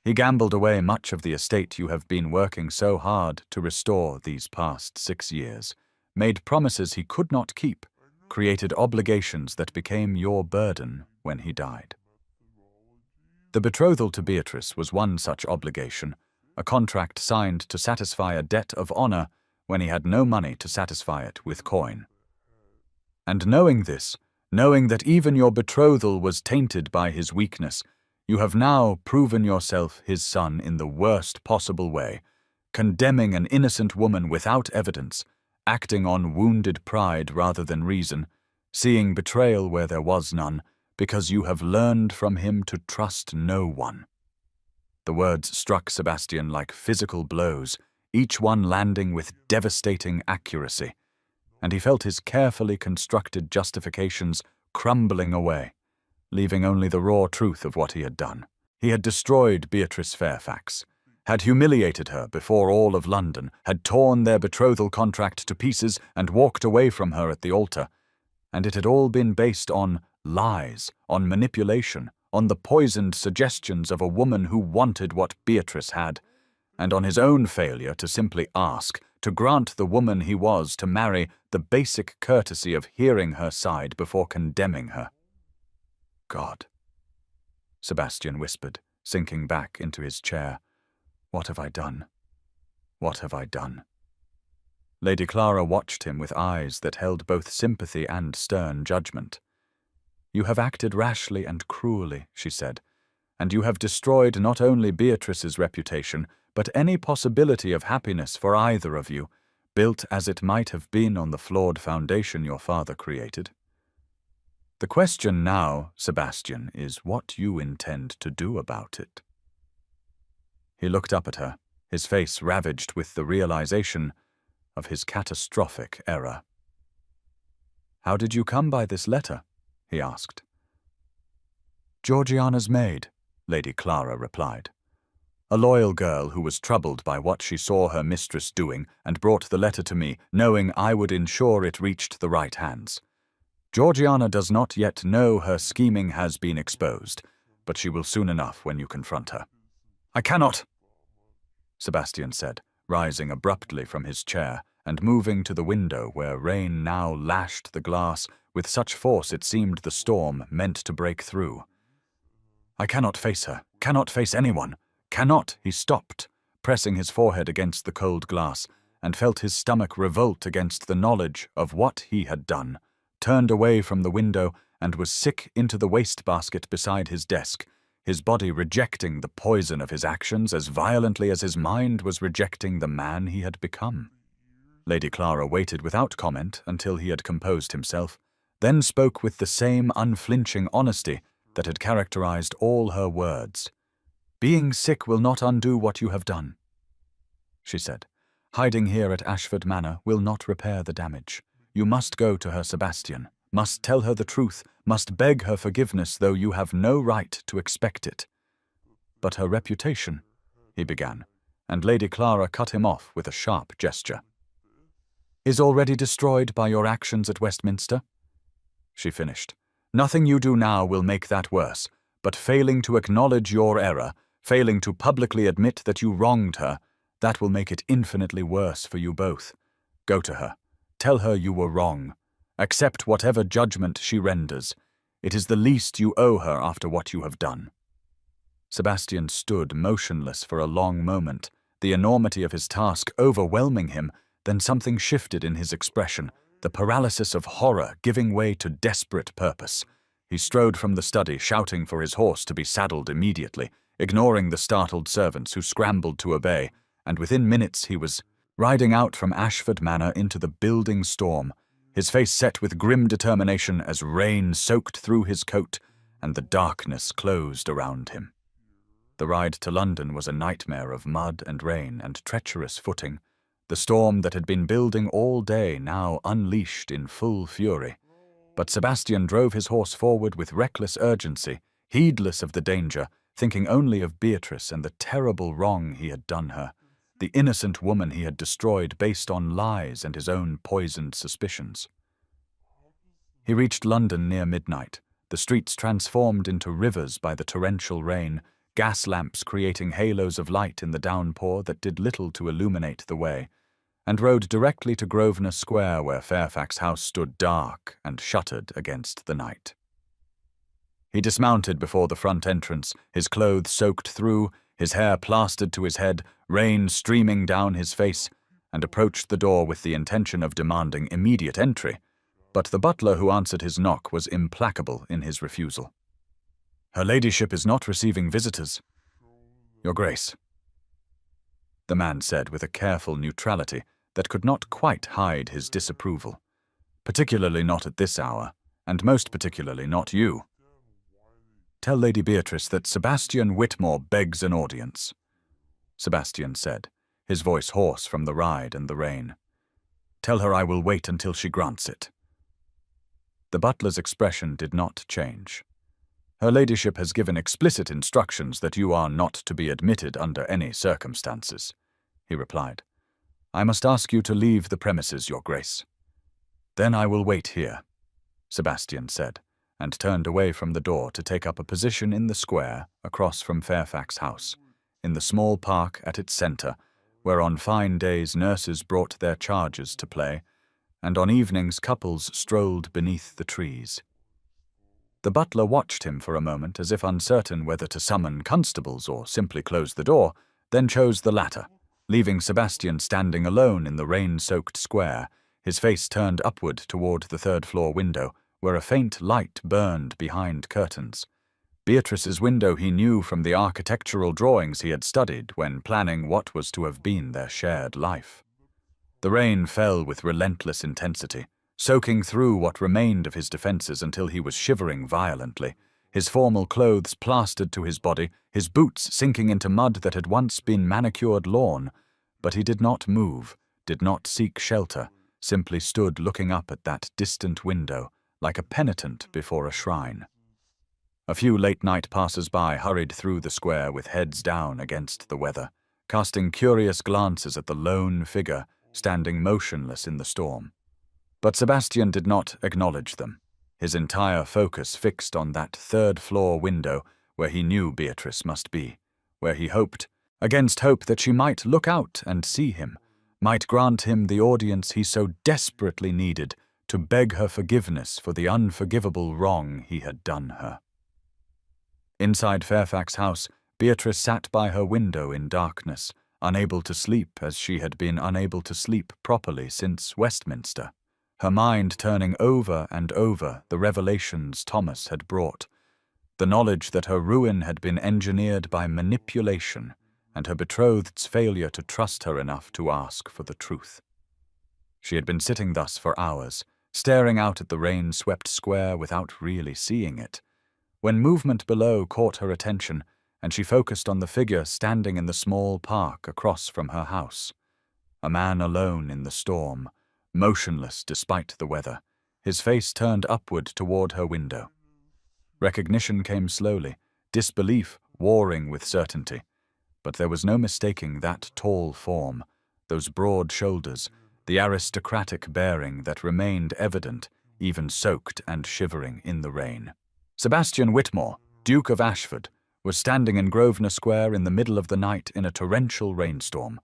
"He gambled away much of the estate you have been working so hard to restore these past 6 years, made promises he could not keep, created obligations that became your burden when he died." The betrothal to Beatrice was one such obligation, a contract signed to satisfy a debt of honor when he had no money to satisfy it with coin. And knowing this, knowing that even your betrothal was tainted by his weakness, you have now proven yourself his son in the worst possible way, condemning an innocent woman without evidence, acting on wounded pride rather than reason, seeing betrayal where there was none, because you have learned from him to trust no one. The words struck Sebastian like physical blows, each one landing with devastating accuracy, and he felt his carefully constructed justifications crumbling away, leaving only the raw truth of what he had done. He had destroyed Beatrice Fairfax, had humiliated her before all of London, had torn their betrothal contract to pieces and walked away from her at the altar, and it had all been based on lies, on manipulation, on the poisoned suggestions of a woman who wanted what Beatrice had, and on his own failure to simply ask, to grant the woman he was to marry the basic courtesy of hearing her side before condemning her. God, Sebastian whispered, sinking back into his chair. What have I done? What have I done? Lady Clara watched him with eyes that held both sympathy and stern judgment. You have acted rashly and cruelly, she said, and you have destroyed not only Beatrice's reputation, but any possibility of happiness for either of you, built as it might have been on the flawed foundation your father created. The question now, Sebastian, is what you intend to do about it. He looked up at her, his face ravaged with the realization of his catastrophic error. How did you come by this letter? He asked. Georgiana's maid, Lady Clara replied. A loyal girl who was troubled by what she saw her mistress doing and brought the letter to me, knowing I would ensure it reached the right hands. Georgiana does not yet know her scheming has been exposed, but she will soon enough when you confront her. I cannot, Sebastian said, rising abruptly from his chair and moving to the window where rain now lashed the glass with such force it seemed the storm meant to break through. I cannot face her, cannot face anyone, cannot. He stopped, pressing his forehead against the cold glass, and felt his stomach revolt against the knowledge of what he had done, turned away from the window, and was sick into the wastebasket beside his desk, his body rejecting the poison of his actions as violently as his mind was rejecting the man he had become. Lady Clara waited without comment until he had composed himself, then spoke with the same unflinching honesty that had characterized all her words. Being sick will not undo what you have done, she said. Hiding here at Ashford Manor will not repair the damage. You must go to her, Sebastian, must tell her the truth, must beg her forgiveness, though you have no right to expect it. But her reputation, he began, and Lady Clara cut him off with a sharp gesture. Is already destroyed by your actions at Westminster? She finished. Nothing you do now will make that worse, but failing to acknowledge your error, failing to publicly admit that you wronged her, that will make it infinitely worse for you both. Go to her. Tell her you were wrong. Accept whatever judgment she renders. It is the least you owe her after what you have done. Sebastian stood motionless for a long moment, the enormity of his task overwhelming him. Then something shifted in his expression, the paralysis of horror giving way to desperate purpose. He strode from the study, shouting for his horse to be saddled immediately, ignoring the startled servants who scrambled to obey, and within minutes he was riding out from Ashford Manor into the building storm, his face set with grim determination as rain soaked through his coat and the darkness closed around him. The ride to London was a nightmare of mud and rain and treacherous footing, the storm that had been building all day now unleashed in full fury. But Sebastian drove his horse forward with reckless urgency, heedless of the danger, thinking only of Beatrice and the terrible wrong he had done her, the innocent woman he had destroyed based on lies and his own poisoned suspicions. He reached London near midnight, the streets transformed into rivers by the torrential rain, gas lamps creating halos of light in the downpour that did little to illuminate the way, and rode directly to Grosvenor Square, where Fairfax House stood dark and shuttered against the night. He dismounted before the front entrance, his clothes soaked through, his hair plastered to his head, rain streaming down his face, and approached the door with the intention of demanding immediate entry, but the butler who answered his knock was implacable in his refusal. Her ladyship is not receiving visitors, Your Grace, the man said with a careful neutrality that could not quite hide his disapproval. Particularly not at this hour, and most particularly not you. Tell Lady Beatrice that Sebastian Whitmore begs an audience, Sebastian said, his voice hoarse from the ride and the rain. Tell her I will wait until she grants it. The butler's expression did not change. Her ladyship has given explicit instructions that you are not to be admitted under any circumstances, he replied. I must ask you to leave the premises, Your Grace. Then I will wait here, Sebastian said, and turned away from the door to take up a position in the square across from Fairfax House, in the small park at its centre, where on fine days nurses brought their charges to play, and on evenings couples strolled beneath the trees. The butler watched him for a moment as if uncertain whether to summon constables or simply close the door, then chose the latter, leaving Sebastian standing alone in the rain-soaked square, his face turned upward toward the third-floor window, where a faint light burned behind curtains. Beatrice's window he knew from the architectural drawings he had studied when planning what was to have been their shared life. The rain fell with relentless intensity, soaking through what remained of his defenses until he was shivering violently, his formal clothes plastered to his body, his boots sinking into mud that had once been manicured lawn. But he did not move, did not seek shelter, simply stood looking up at that distant window, like a penitent before a shrine. A few late-night passers-by hurried through the square with heads down against the weather, casting curious glances at the lone figure standing motionless in the storm. But Sebastian did not acknowledge them, his entire focus fixed on that third-floor window where he knew Beatrice must be, where he hoped, against hope, that she might look out and see him, might grant him the audience he so desperately needed to beg her forgiveness for the unforgivable wrong he had done her. Inside Fairfax House, Beatrice sat by her window in darkness, unable to sleep as she had been unable to sleep properly since Westminster, her mind turning over and over the revelations Thomas had brought, the knowledge that her ruin had been engineered by manipulation, and her betrothed's failure to trust her enough to ask for the truth. She had been sitting thus for hours, staring out at the rain-swept square without really seeing it, when movement below caught her attention, and she focused on the figure standing in the small park across from her house. A man alone in the storm, motionless despite the weather, his face turned upward toward her window. Recognition came slowly, disbelief warring with certainty, but there was no mistaking that tall form, those broad shoulders, the aristocratic bearing that remained evident, even soaked and shivering in the rain. Sebastian Whitmore, Duke of Ashford, was standing in Grosvenor Square in the middle of the night in a torrential rainstorm,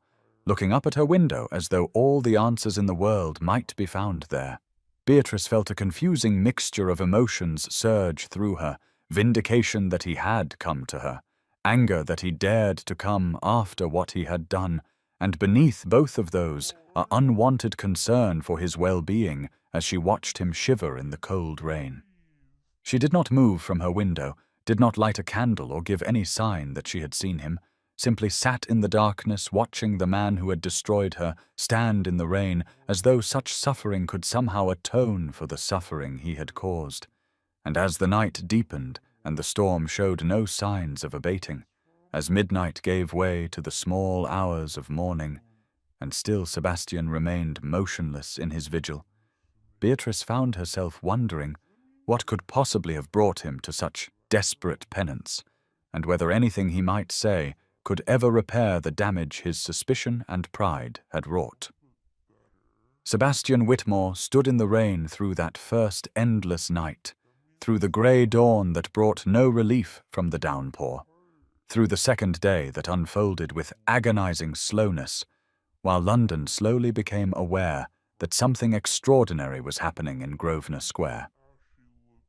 looking up at her window as though all the answers in the world might be found there. Beatrice felt a confusing mixture of emotions surge through her, vindication that he had come to her, anger that he dared to come after what he had done, and beneath both of those, an unwanted concern for his well-being as she watched him shiver in the cold rain. She did not move from her window, did not light a candle or give any sign that she had seen him, simply sat in the darkness watching the man who had destroyed her stand in the rain as though such suffering could somehow atone for the suffering he had caused. And as the night deepened and the storm showed no signs of abating, as midnight gave way to the small hours of morning, and still Sebastian remained motionless in his vigil, Beatrice found herself wondering what could possibly have brought him to such desperate penance, and whether anything he might say could ever repair the damage his suspicion and pride had wrought. Sebastian Whitmore stood in the rain through that first endless night, through the grey dawn that brought no relief from the downpour, through the second day that unfolded with agonizing slowness, while London slowly became aware that something extraordinary was happening in Grosvenor Square.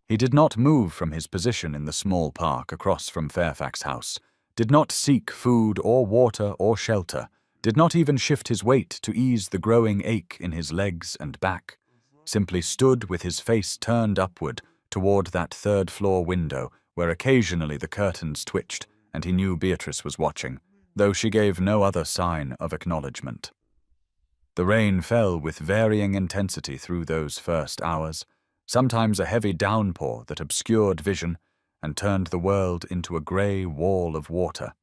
He did not move from his position in the small park across from Fairfax House, did not seek food or water or shelter, did not even shift his weight to ease the growing ache in his legs and back, simply stood with his face turned upward toward that third-floor window where occasionally the curtains twitched and he knew Beatrice was watching, though she gave no other sign of acknowledgement. The rain fell with varying intensity through those first hours, sometimes a heavy downpour that obscured vision and turned the world into a grey wall of water,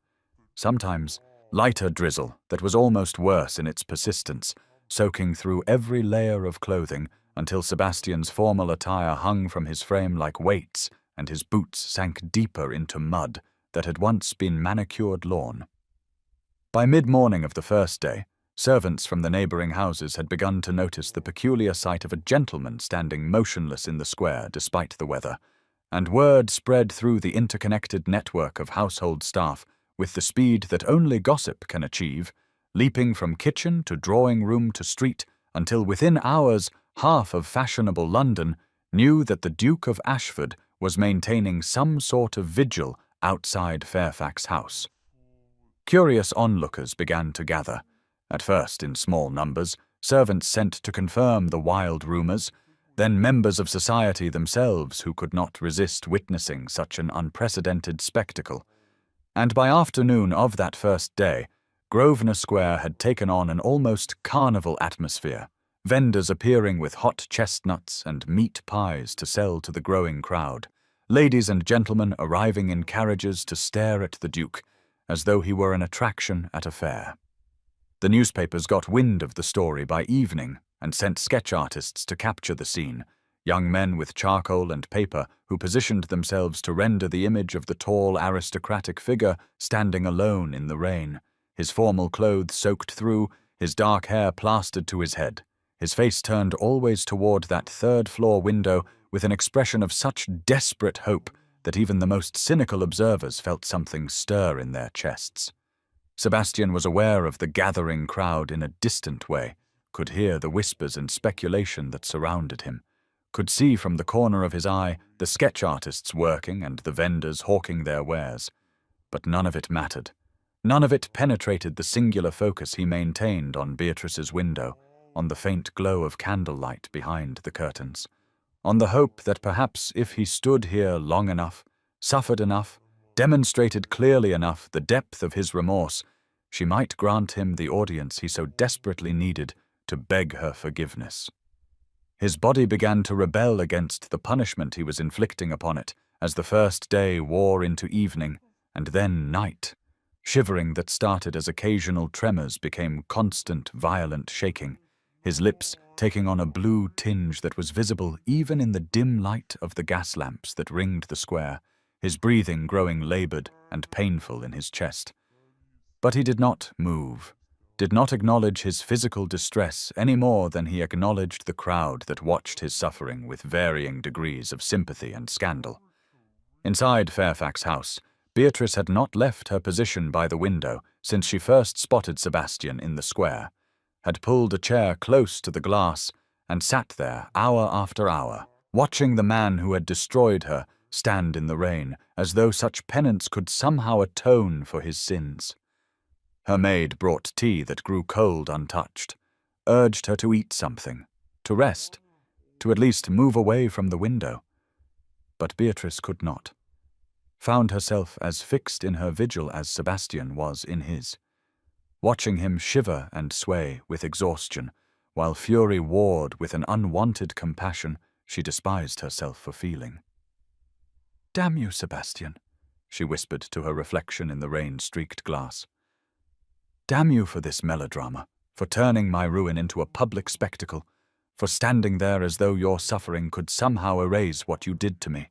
sometimes lighter drizzle that was almost worse in its persistence, soaking through every layer of clothing until Sebastian's formal attire hung from his frame like weights and his boots sank deeper into mud that had once been manicured lawn. By mid-morning of the first day, servants from the neighbouring houses had begun to notice the peculiar sight of a gentleman standing motionless in the square despite the weather, and word spread through the interconnected network of household staff with the speed that only gossip can achieve leaping from kitchen to drawing room to street, until within hours half of fashionable London knew that the Duke of Ashford was maintaining some sort of vigil outside Fairfax House. Curious onlookers began to gather, at first in small numbers, servants sent to confirm the wild rumours, then members of society themselves who could not resist witnessing such an unprecedented spectacle. And by afternoon of that first day, Grosvenor Square had taken on an almost carnival atmosphere, vendors appearing with hot chestnuts and meat pies to sell to the growing crowd, ladies and gentlemen arriving in carriages to stare at the Duke, as though he were an attraction at a fair. The newspapers got wind of the story by evening and sent sketch artists to capture the scene, young men with charcoal and paper who positioned themselves to render the image of the tall aristocratic figure standing alone in the rain, his formal clothes soaked through, his dark hair plastered to his head, his face turned always toward that third-floor window with an expression of such desperate hope that even the most cynical observers felt something stir in their chests. Sebastian was aware of the gathering crowd in a distant way, could hear the whispers and speculation that surrounded him, could see from the corner of his eye the sketch artists working and the vendors hawking their wares. But none of it mattered. None of it penetrated the singular focus he maintained on Beatrice's window, on the faint glow of candlelight behind the curtains, on the hope that perhaps if he stood here long enough, suffered enough, demonstrated clearly enough the depth of his remorse, she might grant him the audience he so desperately needed to beg her forgiveness. His body began to rebel against the punishment he was inflicting upon it as the first day wore into evening and then night. Shivering that started as occasional tremors became constant, violent shaking, his lips taking on a blue tinge that was visible even in the dim light of the gas lamps that ringed the square, his breathing growing labored and painful in his chest. But he did not move, did not acknowledge his physical distress any more than he acknowledged the crowd that watched his suffering with varying degrees of sympathy and scandal. Inside Fairfax House, Beatrice had not left her position by the window since she first spotted Sebastian in the square, had pulled a chair close to the glass and sat there hour after hour, watching the man who had destroyed her stand in the rain as though such penance could somehow atone for his sins. Her maid brought tea that grew cold untouched, urged her to eat something, to rest, to at least move away from the window. But Beatrice could not, found herself as fixed in her vigil as Sebastian was in his, watching him shiver and sway with exhaustion, while fury warred with an unwanted compassion she despised herself for feeling. "Damn you, Sebastian," she whispered to her reflection in the rain-streaked glass. "Damn you for this melodrama, for turning my ruin into a public spectacle, for standing there as though your suffering could somehow erase what you did to me."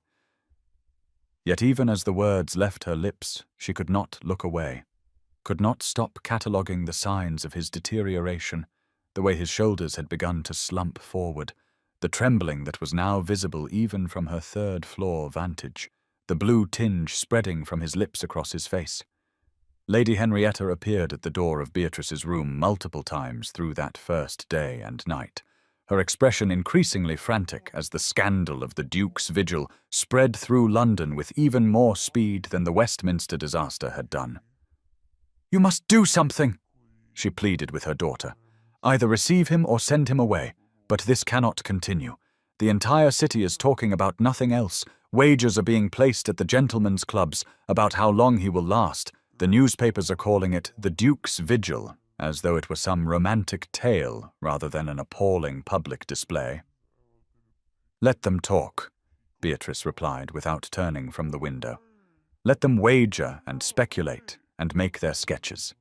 Yet even as the words left her lips, she could not look away, could not stop cataloguing the signs of his deterioration, the way his shoulders had begun to slump forward, the trembling that was now visible even from her third-floor vantage, the blue tinge spreading from his lips across his face. Lady Henrietta appeared at the door of Beatrice's room multiple times through that first day and night, her expression increasingly frantic as the scandal of the Duke's vigil spread through London with even more speed than the Westminster disaster had done. "You must do something," she pleaded with her daughter. "Either receive him or send him away, but this cannot continue. The entire city is talking about nothing else. Wagers are being placed at the gentlemen's clubs about how long he will last. The newspapers are calling it the Duke's Vigil, as though it were some romantic tale rather than an appalling public display." "Let them talk," Beatrice replied without turning from the window. "Let them wager and speculate and make their sketches.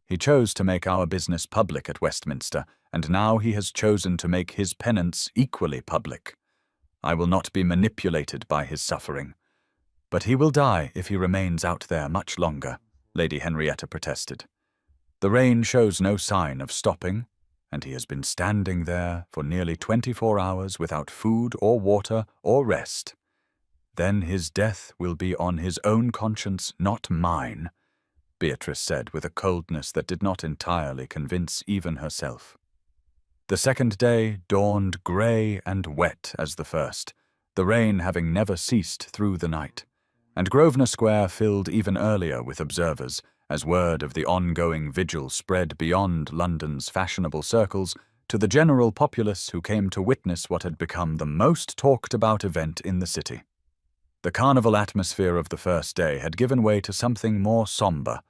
He chose to make our business public at Westminster, and now he has chosen to make his penance equally public. I will not be manipulated by his suffering. But he will die if he remains out there much longer," Lady Henrietta protested. "The rain shows no sign of stopping, and he has been standing there for nearly 24 hours without food or water or rest. Then his death will be on his own conscience, not mine. Beatrice said with a coldness that did not entirely convince even herself. The second day dawned grey and wet as the first, the rain having never ceased through the night, and Grosvenor Square filled even earlier with observers, as word of the ongoing vigil spread beyond London's fashionable circles to the general populace who came to witness what had become the most talked-about event in the city. The carnival atmosphere of the first day had given way to something more sombre,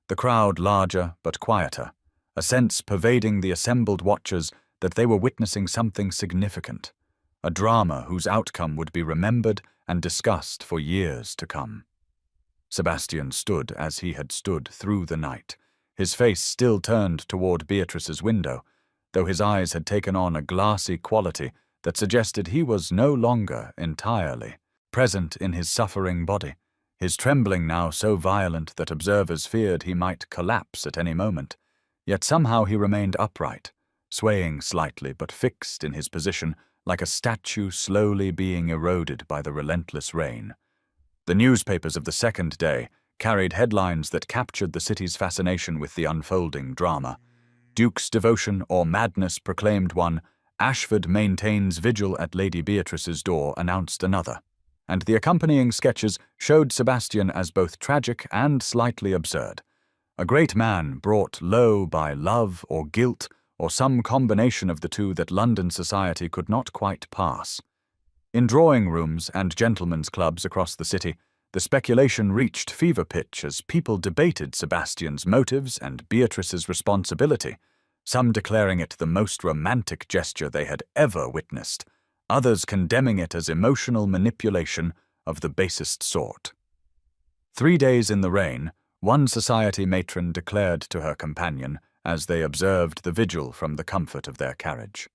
the crowd larger but quieter, a sense pervading the assembled watchers that they were witnessing something significant, a drama whose outcome would be remembered and discussed for years to come. Sebastian stood as he had stood through the night, his face still turned toward Beatrice's window, though his eyes had taken on a glassy quality that suggested he was no longer entirely present in his suffering body, his trembling now so violent that observers feared he might collapse at any moment. Yet somehow he remained upright, swaying slightly but fixed in his position like a statue slowly being eroded by the relentless rain. The newspapers of the second day carried headlines that captured the city's fascination with the unfolding drama. Duke's devotion or madness proclaimed one, Ashford maintains vigil at Lady Beatrice's door announced another, and the accompanying sketches showed Sebastian as both tragic and slightly absurd. A great man brought low by love or guilt or some combination of the two that London society could not quite pass. In drawing rooms and gentlemen's clubs across the city, the speculation reached fever pitch as people debated Sebastian's motives and Beatrice's responsibility, some declaring it the most romantic gesture they had ever witnessed, others condemning it as emotional manipulation of the basest sort. 3 days in the rain, one society matron declared to her companion as they observed the vigil from the comfort of their carriage.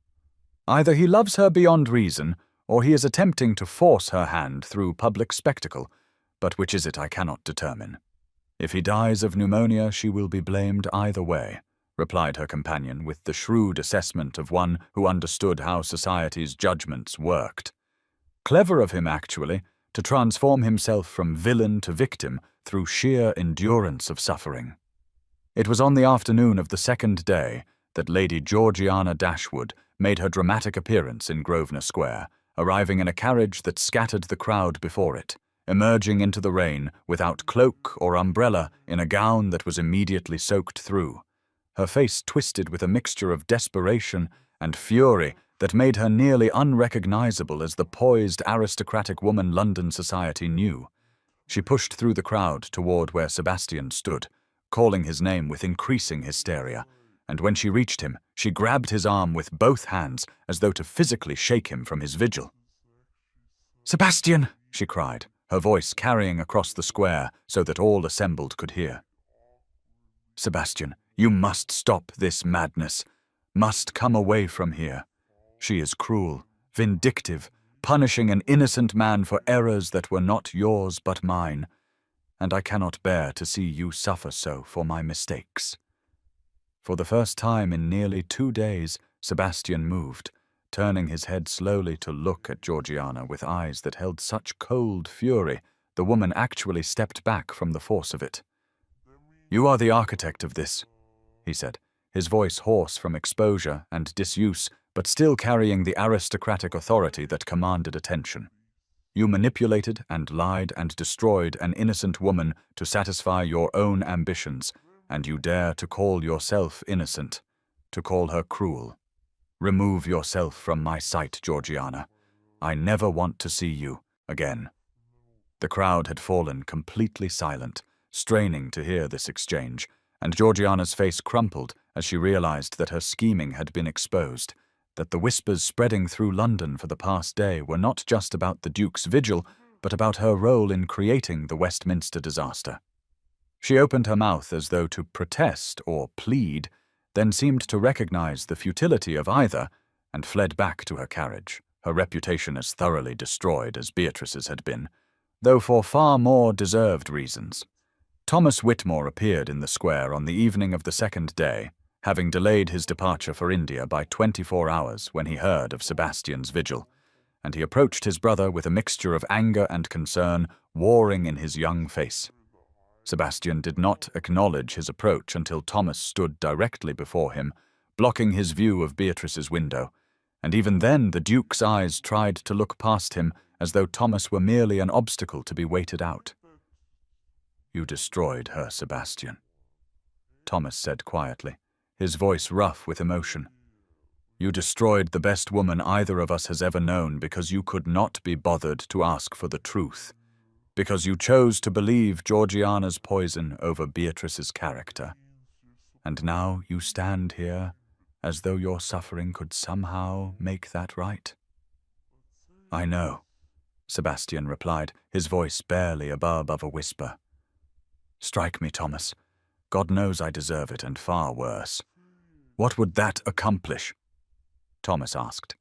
Either he loves her beyond reason, or he is attempting to force her hand through public spectacle, but which is it I cannot determine. If he dies of pneumonia, she will be blamed either way, replied her companion with the shrewd assessment of one who understood how society's judgments worked. Clever of him, actually, to transform himself from villain to victim through sheer endurance of suffering. It was on the afternoon of the second day that Lady Georgiana Dashwood made her dramatic appearance in Grosvenor Square, arriving in a carriage that scattered the crowd before it, emerging into the rain without cloak or umbrella in a gown that was immediately soaked through, her face twisted with a mixture of desperation and fury that made her nearly unrecognizable as the poised, aristocratic woman London society knew. She pushed through the crowd toward where Sebastian stood, calling his name with increasing hysteria, and when she reached him, she grabbed his arm with both hands as though to physically shake him from his vigil. "Sebastian!" she cried, her voice carrying across the square so that all assembled could hear. "Sebastian, you must stop this madness, must come away from here. She is cruel, vindictive, punishing an innocent man for errors that were not yours but mine, and I cannot bear to see you suffer so for my mistakes." For the first time in nearly 2 days, Sebastian moved, turning his head slowly to look at Georgiana with eyes that held such cold fury, the woman actually stepped back from the force of it. "You are the architect of this," he said, his voice hoarse from exposure and disuse, but still carrying the aristocratic authority that commanded attention. "You manipulated and lied and destroyed an innocent woman to satisfy your own ambitions, and you dare to call yourself innocent, to call her cruel. Remove yourself from my sight, Georgiana. I never want to see you again." The crowd had fallen completely silent, straining to hear this exchange, and Georgiana's face crumpled as she realized that her scheming had been exposed, that the whispers spreading through London for the past day were not just about the Duke's vigil, but about her role in creating the Westminster disaster. She opened her mouth as though to protest or plead, then seemed to recognize the futility of either, and fled back to her carriage, her reputation as thoroughly destroyed as Beatrice's had been, though for far more deserved reasons. Thomas Whitmore appeared in the square on the evening of the second day, having delayed his departure for India by 24 hours when he heard of Sebastian's vigil, and he approached his brother with a mixture of anger and concern warring in his young face. Sebastian did not acknowledge his approach until Thomas stood directly before him, blocking his view of Beatrice's window, and even then the Duke's eyes tried to look past him as though Thomas were merely an obstacle to be waited out. "You destroyed her, Sebastian," Thomas said quietly, his voice rough with emotion. "You destroyed the best woman either of us has ever known because you could not be bothered to ask for the truth, because you chose to believe Georgiana's poison over Beatrice's character. And now you stand here as though your suffering could somehow make that right." "I know," Sebastian replied, his voice barely above a whisper. "Strike me, Thomas. God knows I deserve it, and far worse." "What would that accomplish?" Thomas asked,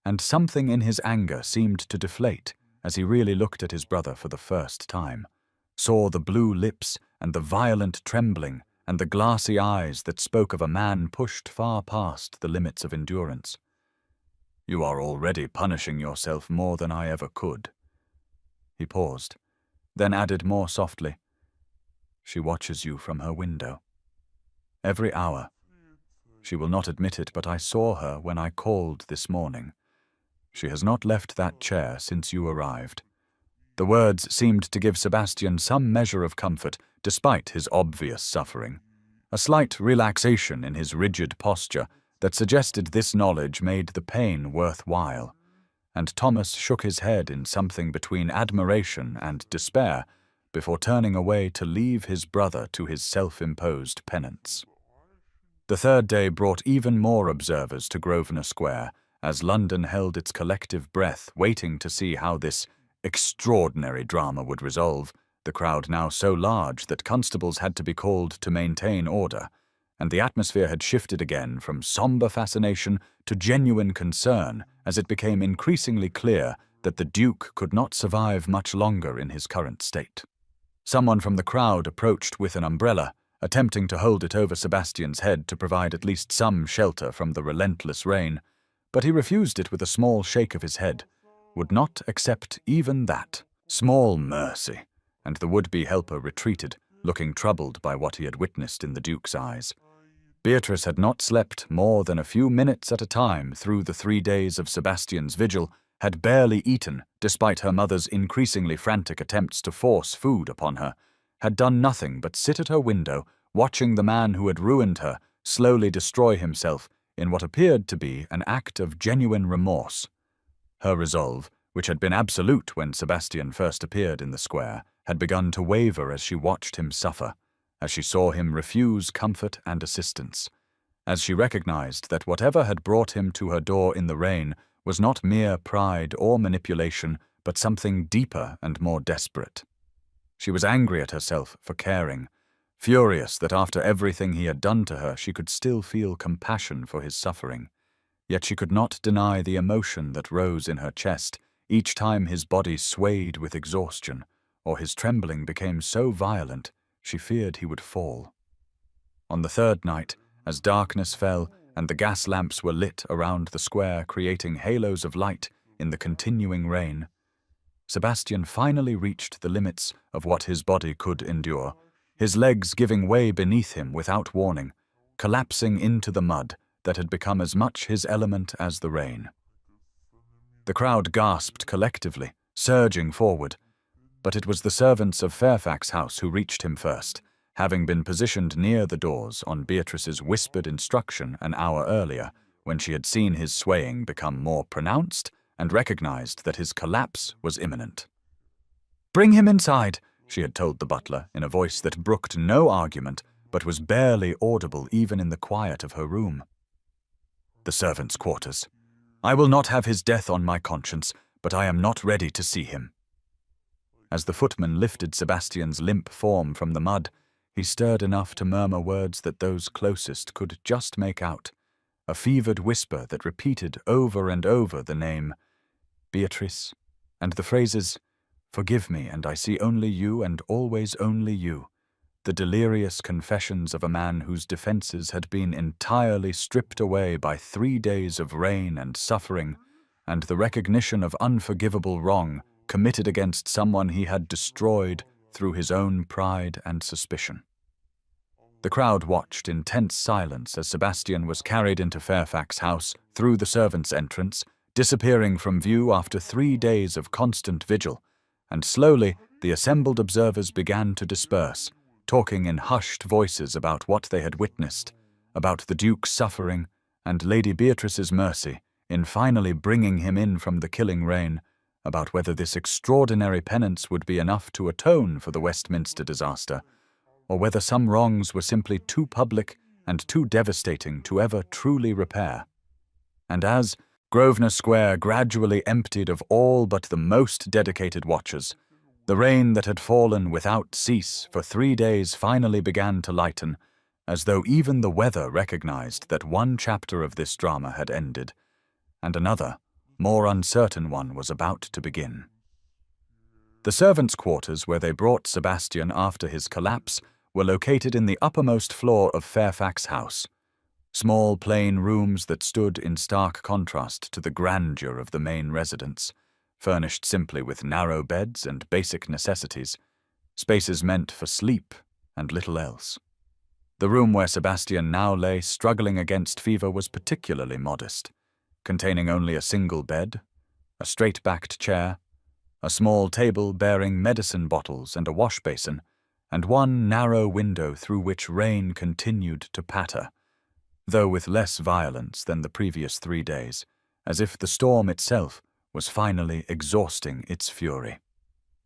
and something in his anger seemed to deflate as he really looked at his brother for the first time, saw the blue lips and the violent trembling and the glassy eyes that spoke of a man pushed far past the limits of endurance. "You are already punishing yourself more than I ever could." He paused, then added more softly, "She watches you from her window. Every hour. She will not admit it, but I saw her when I called this morning. She has not left that chair since you arrived." The words seemed to give Sebastian some measure of comfort, despite his obvious suffering, a slight relaxation in his rigid posture that suggested this knowledge made the pain worthwhile, and Thomas shook his head in something between admiration and despair before turning away to leave his brother to his self-imposed penance. The third day brought even more observers to Grosvenor Square, as London held its collective breath, waiting to see how this extraordinary drama would resolve, the crowd now so large that constables had to be called to maintain order, and the atmosphere had shifted again from somber fascination to genuine concern as it became increasingly clear that the Duke could not survive much longer in his current state. Someone from the crowd approached with an umbrella, attempting to hold it over Sebastian's head to provide at least some shelter from the relentless rain, but he refused it with a small shake of his head, would not accept even that. Small mercy, and the would-be helper retreated, looking troubled by what he had witnessed in the Duke's eyes. Beatrice had not slept more than a few minutes at a time through the 3 days of Sebastian's vigil, had barely eaten, despite her mother's increasingly frantic attempts to force food upon her, had done nothing but sit at her window, watching the man who had ruined her slowly destroy himself in what appeared to be an act of genuine remorse. Her resolve, which had been absolute when Sebastian first appeared in the square, had begun to waver as she watched him suffer, as she saw him refuse comfort and assistance, as she recognized that whatever had brought him to her door in the rain was not mere pride or manipulation, but something deeper and more desperate. She was angry at herself for caring, furious that after everything he had done to her she could still feel compassion for his suffering. Yet she could not deny the emotion that rose in her chest each time his body swayed with exhaustion, or his trembling became so violent she feared he would fall. On the third night, as darkness fell and the gas lamps were lit around the square, creating halos of light in the continuing rain, Sebastian finally reached the limits of what his body could endure, his legs giving way beneath him without warning, collapsing into the mud that had become as much his element as the rain. The crowd gasped collectively, surging forward, but it was the servants of Fairfax House who reached him first, having been positioned near the doors on Beatrice's whispered instruction an hour earlier, when she had seen his swaying become more pronounced and recognized that his collapse was imminent. "Bring him inside," she had told the butler in a voice that brooked no argument but was barely audible even in the quiet of her room. "The servants' quarters. I will not have his death on my conscience, but I am not ready to see him." As the footman lifted Sebastian's limp form from the mud, he stirred enough to murmur words that those closest could just make out, a fevered whisper that repeated over and over the name Beatrice, and the phrases, "Forgive me, and I see only you and always only you," the delirious confessions of a man whose defenses had been entirely stripped away by 3 days of rain and suffering, and the recognition of unforgivable wrong committed against someone he had destroyed through his own pride and suspicion. The crowd watched in tense silence as Sebastian was carried into Fairfax House through the servants' entrance, disappearing from view after 3 days of constant vigil, and slowly the assembled observers began to disperse, talking in hushed voices about what they had witnessed, about the Duke's suffering and Lady Beatrice's mercy in finally bringing him in from the killing rain, about whether this extraordinary penance would be enough to atone for the Westminster disaster, or whether some wrongs were simply too public and too devastating to ever truly repair. And as Grosvenor Square gradually emptied of all but the most dedicated watchers, the rain that had fallen without cease for 3 days finally began to lighten, as though even the weather recognized that one chapter of this drama had ended, and another, more uncertain one was about to begin. The servants' quarters where they brought Sebastian after his collapse were located in the uppermost floor of Fairfax House, small plain rooms that stood in stark contrast to the grandeur of the main residence, furnished simply with narrow beds and basic necessities, spaces meant for sleep and little else. The room where Sebastian now lay struggling against fever was particularly modest, containing only a single bed, a straight-backed chair, a small table bearing medicine bottles and a wash basin, and one narrow window through which rain continued to patter, though with less violence than the previous 3 days, as if the storm itself was finally exhausting its fury.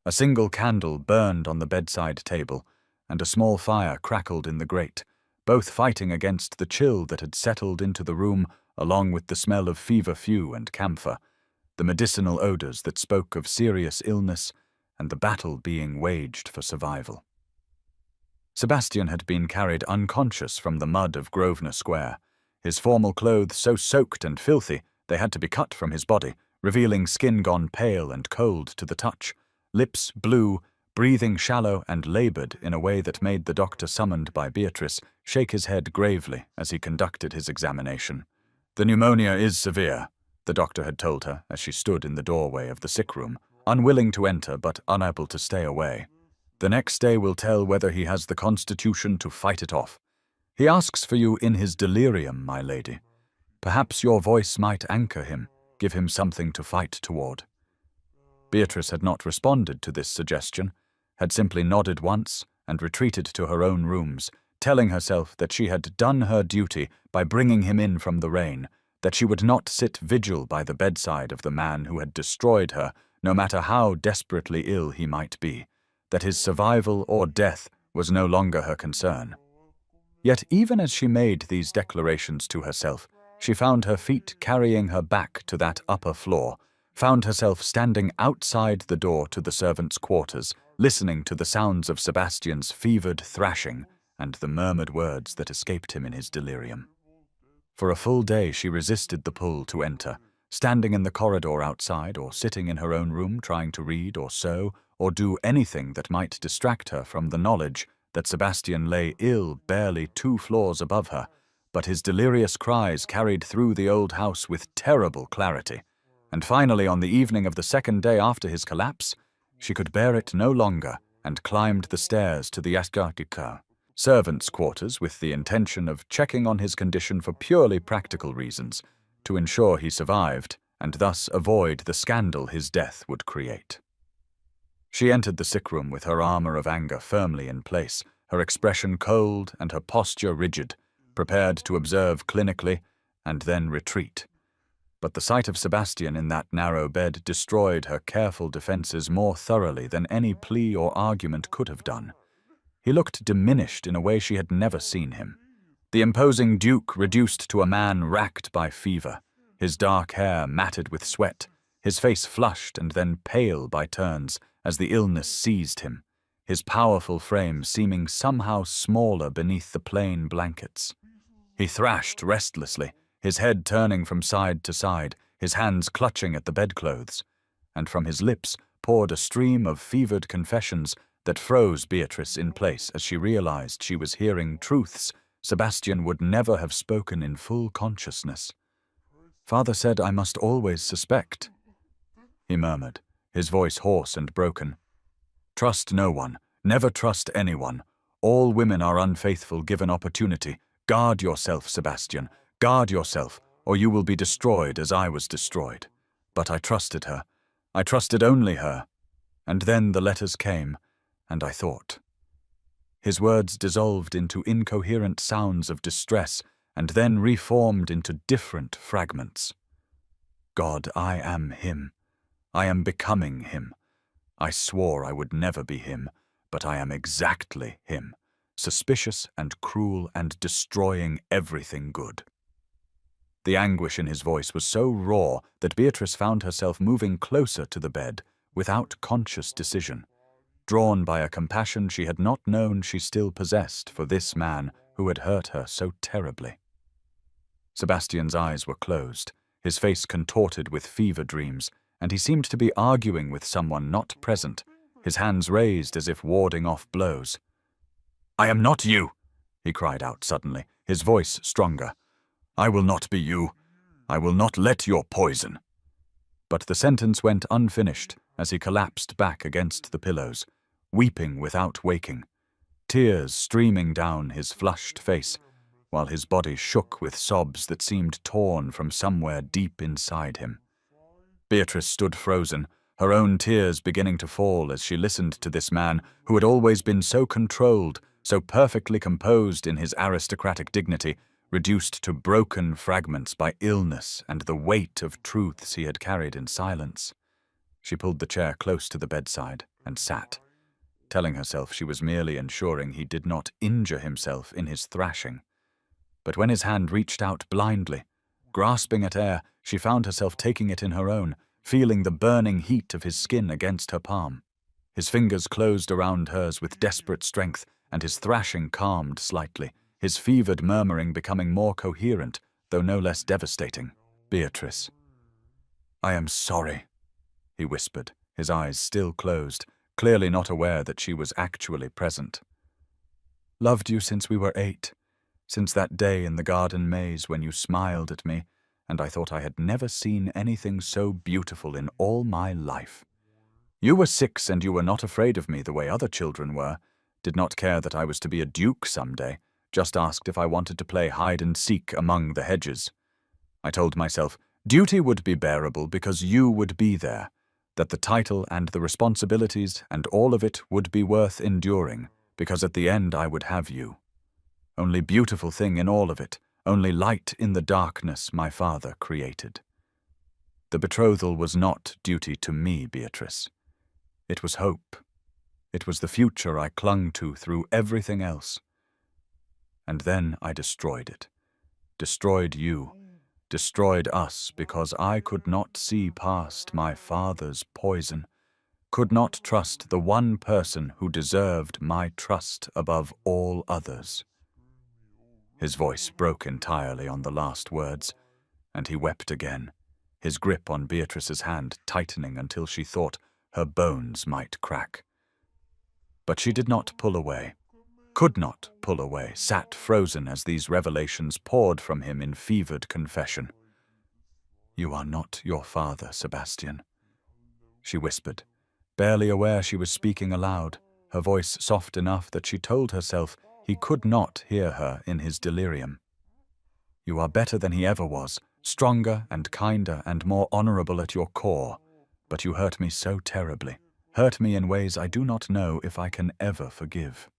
A single candle burned on the bedside table, and a small fire crackled in the grate, both fighting against the chill that had settled into the room along with the smell of feverfew and camphor, the medicinal odors that spoke of serious illness and the battle being waged for survival. Sebastian had been carried unconscious from the mud of Grosvenor Square, his formal clothes so soaked and filthy they had to be cut from his body, revealing skin gone pale and cold to the touch, lips blue, breathing shallow and labored in a way that made the doctor summoned by Beatrice shake his head gravely as he conducted his examination. "The pneumonia is severe," the doctor had told her as she stood in the doorway of the sick room, unwilling to enter but unable to stay away. "The next day will tell whether he has the constitution to fight it off. He asks for you in his delirium, my lady. Perhaps your voice might anchor him, give him something to fight toward." Beatrice had not responded to this suggestion, had simply nodded once and retreated to her own rooms, telling herself that she had done her duty by bringing him in from the rain, that she would not sit vigil by the bedside of the man who had destroyed her, no matter how desperately ill he might be, that his survival or death was no longer her concern. Yet even as she made these declarations to herself, she found her feet carrying her back to that upper floor, found herself standing outside the door to the servants' quarters, listening to the sounds of Sebastian's fevered thrashing and the murmured words that escaped him in his delirium. For a full day she resisted the pull to enter, standing in the corridor outside or sitting in her own room trying to read or sew or do anything that might distract her from the knowledge that Sebastian lay ill barely 2 floors above her, but his delirious cries carried through the old house with terrible clarity, and finally on the evening of the 2nd day after his collapse, she could bear it no longer and climbed the stairs to the servants' quarters with the intention of checking on his condition for purely practical reasons, to ensure he survived and thus avoid the scandal his death would create. She entered the sick room with her armor of anger firmly in place, her expression cold and her posture rigid, prepared to observe clinically and then retreat. But the sight of Sebastian in that narrow bed destroyed her careful defenses more thoroughly than any plea or argument could have done. He looked diminished in a way she had never seen him. The imposing Duke reduced to a man racked by fever, his dark hair matted with sweat, his face flushed and then pale by turns as the illness seized him, his powerful frame seeming somehow smaller beneath the plain blankets. He thrashed restlessly, his head turning from side to side, his hands clutching at the bedclothes, and from his lips poured a stream of fevered confessions that froze Beatrice in place as she realized she was hearing truths Sebastian would never have spoken in full consciousness. "Father said I must always suspect," he murmured, his voice hoarse and broken. "Trust no one, Never trust anyone. All women are unfaithful given opportunity. Guard yourself, Sebastian. Guard yourself, or you will be destroyed as I was destroyed. But I trusted her. I trusted only her. And then the letters came, and I thought. His words dissolved into incoherent sounds of distress, and then reformed into different fragments. God, I am him. I am becoming him. I swore I would never be him, but I am exactly him, suspicious and cruel and destroying everything good. The anguish in his voice was so raw that Beatrice found herself moving closer to the bed without conscious decision, drawn by a compassion she had not known she still possessed for this man who had hurt her so terribly. Sebastian's eyes were closed, his face contorted with fever dreams, and he seemed to be arguing with someone not present, his hands raised as if warding off blows. "I am not you," he cried out suddenly, his voice stronger. "I will not be you. I will not let your poison." But the sentence went unfinished as he collapsed back against the pillows, weeping without waking, tears streaming down his flushed face, while his body shook with sobs that seemed torn from somewhere deep inside him. Beatrice stood frozen, her own tears beginning to fall as she listened to this man who had always been so controlled, so perfectly composed in his aristocratic dignity, reduced to broken fragments by illness and the weight of truths he had carried in silence. She pulled the chair close to the bedside and sat, telling herself she was merely ensuring he did not injure himself in his thrashing. But when his hand reached out blindly, grasping at air, she found herself taking it in her own, feeling the burning heat of his skin against her palm. His fingers closed around hers with desperate strength, and his thrashing calmed slightly, his fevered murmuring becoming more coherent, though no less devastating. "Beatrice, I am sorry," he whispered, his eyes still closed, clearly not aware that she was actually present. "Loved you since we were 8, since that day in the garden maze when you smiled at me, and I thought I had never seen anything so beautiful in all my life. You were 6 and you were not afraid of me the way other children were, did not care that I was to be a duke someday, just asked if I wanted to play hide-and-seek among the hedges. I told myself, duty would be bearable because you would be there, that the title and the responsibilities and all of it would be worth enduring, because at the end I would have you. Only beautiful thing in all of it, only light in the darkness my father created. The betrothal was not duty to me, Beatrice. It was hope. It was the future I clung to through everything else. And then I destroyed it. Destroyed you. Destroyed us because I could not see past my father's poison, could not trust the one person who deserved my trust above all others." His voice broke entirely on the last words, and he wept again, his grip on Beatrice's hand tightening until she thought her bones might crack. But she did not pull away, could not pull away, sat frozen as these revelations poured from him in fevered confession. "You are not your father, Sebastian," she whispered, barely aware she was speaking aloud, her voice soft enough that she told herself he could not hear her in his delirium. "You are better than he ever was, stronger and kinder and more honorable at your core, but you hurt me so terribly, hurt me in ways I do not know if I can ever forgive."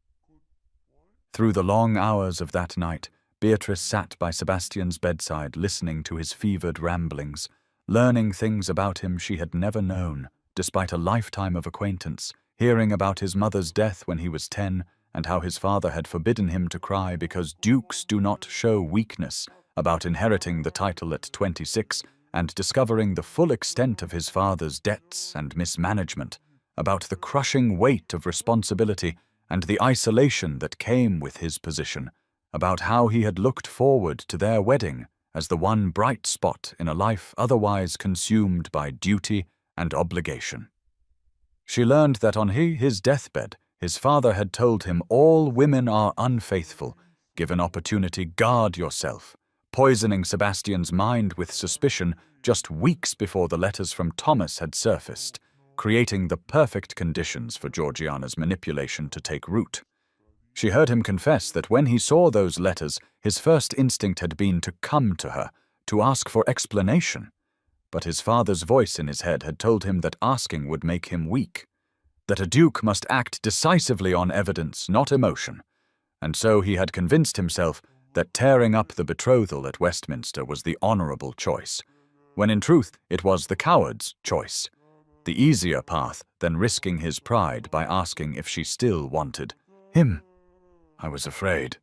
Through the long hours of that night, Beatrice sat by Sebastian's bedside listening to his fevered ramblings, learning things about him she had never known, despite a lifetime of acquaintance, hearing about his mother's death when he was 10, and how his father had forbidden him to cry because dukes do not show weakness, about inheriting the title at 26, and discovering the full extent of his father's debts and mismanagement, about the crushing weight of responsibility and the isolation that came with his position, about how he had looked forward to their wedding as the one bright spot in a life otherwise consumed by duty and obligation. She learned that on his deathbed, his father had told him all women are unfaithful, given opportunity, guard yourself, poisoning Sebastian's mind with suspicion just weeks before the letters from Thomas had surfaced, creating the perfect conditions for Georgiana's manipulation to take root. She heard him confess that when he saw those letters, his first instinct had been to come to her, to ask for explanation. But his father's voice in his head had told him that asking would make him weak, that a duke must act decisively on evidence, not emotion, and so he had convinced himself that tearing up the betrothal at Westminster was the honourable choice, when in truth it was the coward's choice, the easier path than risking his pride by asking if she still wanted him. "I was afraid,"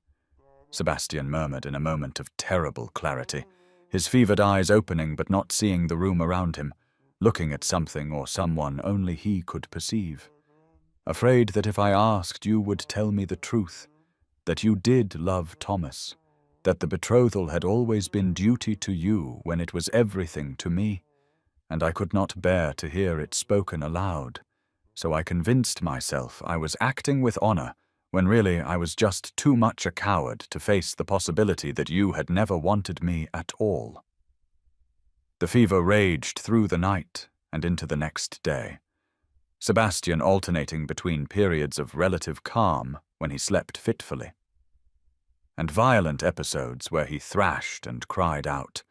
Sebastian murmured in a moment of terrible clarity, his fevered eyes opening but not seeing the room around him, looking at something or someone only he could perceive. "Afraid that if I asked you would tell me the truth, that you did love Thomas, that the betrothal had always been duty to you when it was everything to me, and I could not bear to hear it spoken aloud, so I convinced myself I was acting with honour, when really I was just too much a coward to face the possibility that you had never wanted me at all." The fever raged through the night and into the next day, Sebastian alternating between periods of relative calm when he slept fitfully, and violent episodes where he thrashed and cried out,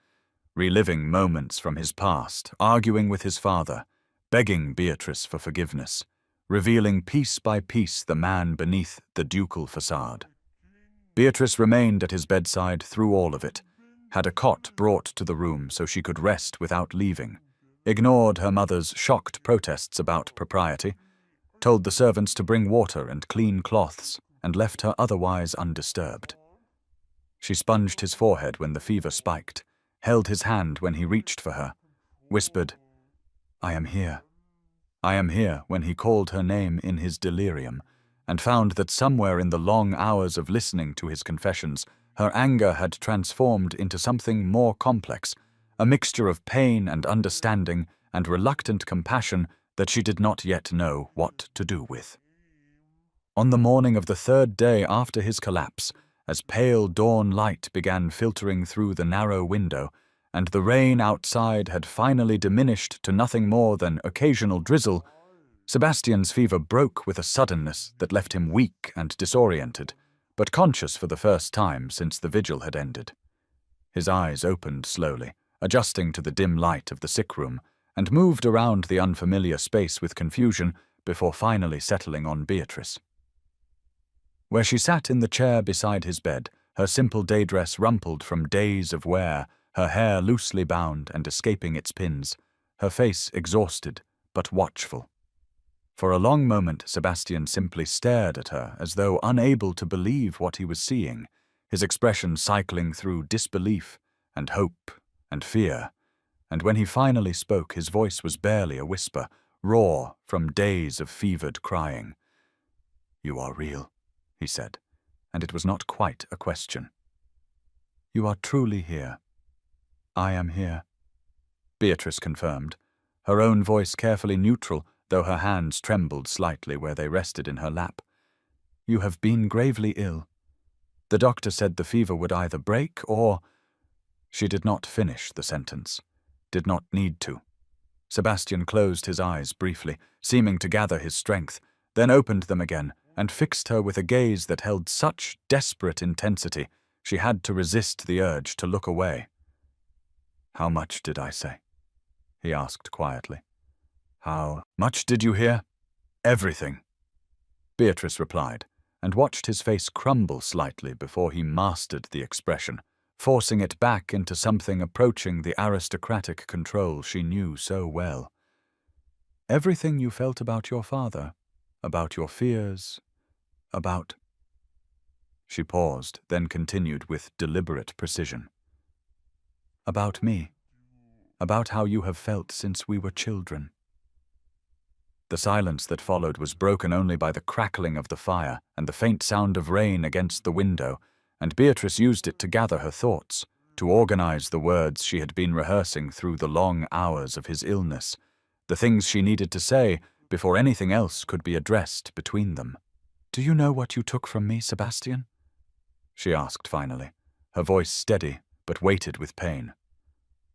reliving moments from his past, arguing with his father, begging Beatrice for forgiveness, revealing piece by piece the man beneath the ducal facade. Beatrice remained at his bedside through all of it, had a cot brought to the room so she could rest without leaving, ignored her mother's shocked protests about propriety, told the servants to bring water and clean cloths, and left her otherwise undisturbed. She sponged his forehead when the fever spiked, held his hand when he reached for her, whispered, "I am here. I am here," when he called her name in his delirium, and found that somewhere in the long hours of listening to his confessions, her anger had transformed into something more complex, a mixture of pain and understanding and reluctant compassion that she did not yet know what to do with. On the morning of the third day after his collapse, as pale dawn light began filtering through the narrow window, and the rain outside had finally diminished to nothing more than occasional drizzle, Sebastian's fever broke with a suddenness that left him weak and disoriented, but conscious for the first time since the vigil had ended. His eyes opened slowly, adjusting to the dim light of the sick room, and moved around the unfamiliar space with confusion before finally settling on Beatrice. Where she sat in the chair beside his bed, her simple day dress rumpled from days of wear, her hair loosely bound and escaping its pins, her face exhausted but watchful. For a long moment Sebastian simply stared at her as though unable to believe what he was seeing, his expression cycling through disbelief and hope and fear, and when he finally spoke his voice was barely a whisper, raw from days of fevered crying. "You are real," he said, and it was not quite a question. "You are truly here." "I am here," Beatrice confirmed, her own voice carefully neutral, though her hands trembled slightly where they rested in her lap. "You have been gravely ill. The doctor said the fever would either break or—" She did not finish the sentence, did not need to. Sebastian closed his eyes briefly, seeming to gather his strength, then opened them again and fixed her with a gaze that held such desperate intensity she had to resist the urge to look away. "How much did I say?" he asked quietly. "How much did you hear?" "Everything," Beatrice replied, and watched his face crumble slightly before he mastered the expression, forcing it back into something approaching the aristocratic control she knew so well. "Everything you felt about your father, about your fears, about—" She paused, then continued with deliberate precision. "About me, about how you have felt since we were children." The silence that followed was broken only by the crackling of the fire and the faint sound of rain against the window, and Beatrice used it to gather her thoughts, to organize the words she had been rehearsing through the long hours of his illness, the things she needed to say before anything else could be addressed between them. "Do you know what you took from me, Sebastian?" she asked finally, her voice steady but weighted with pain.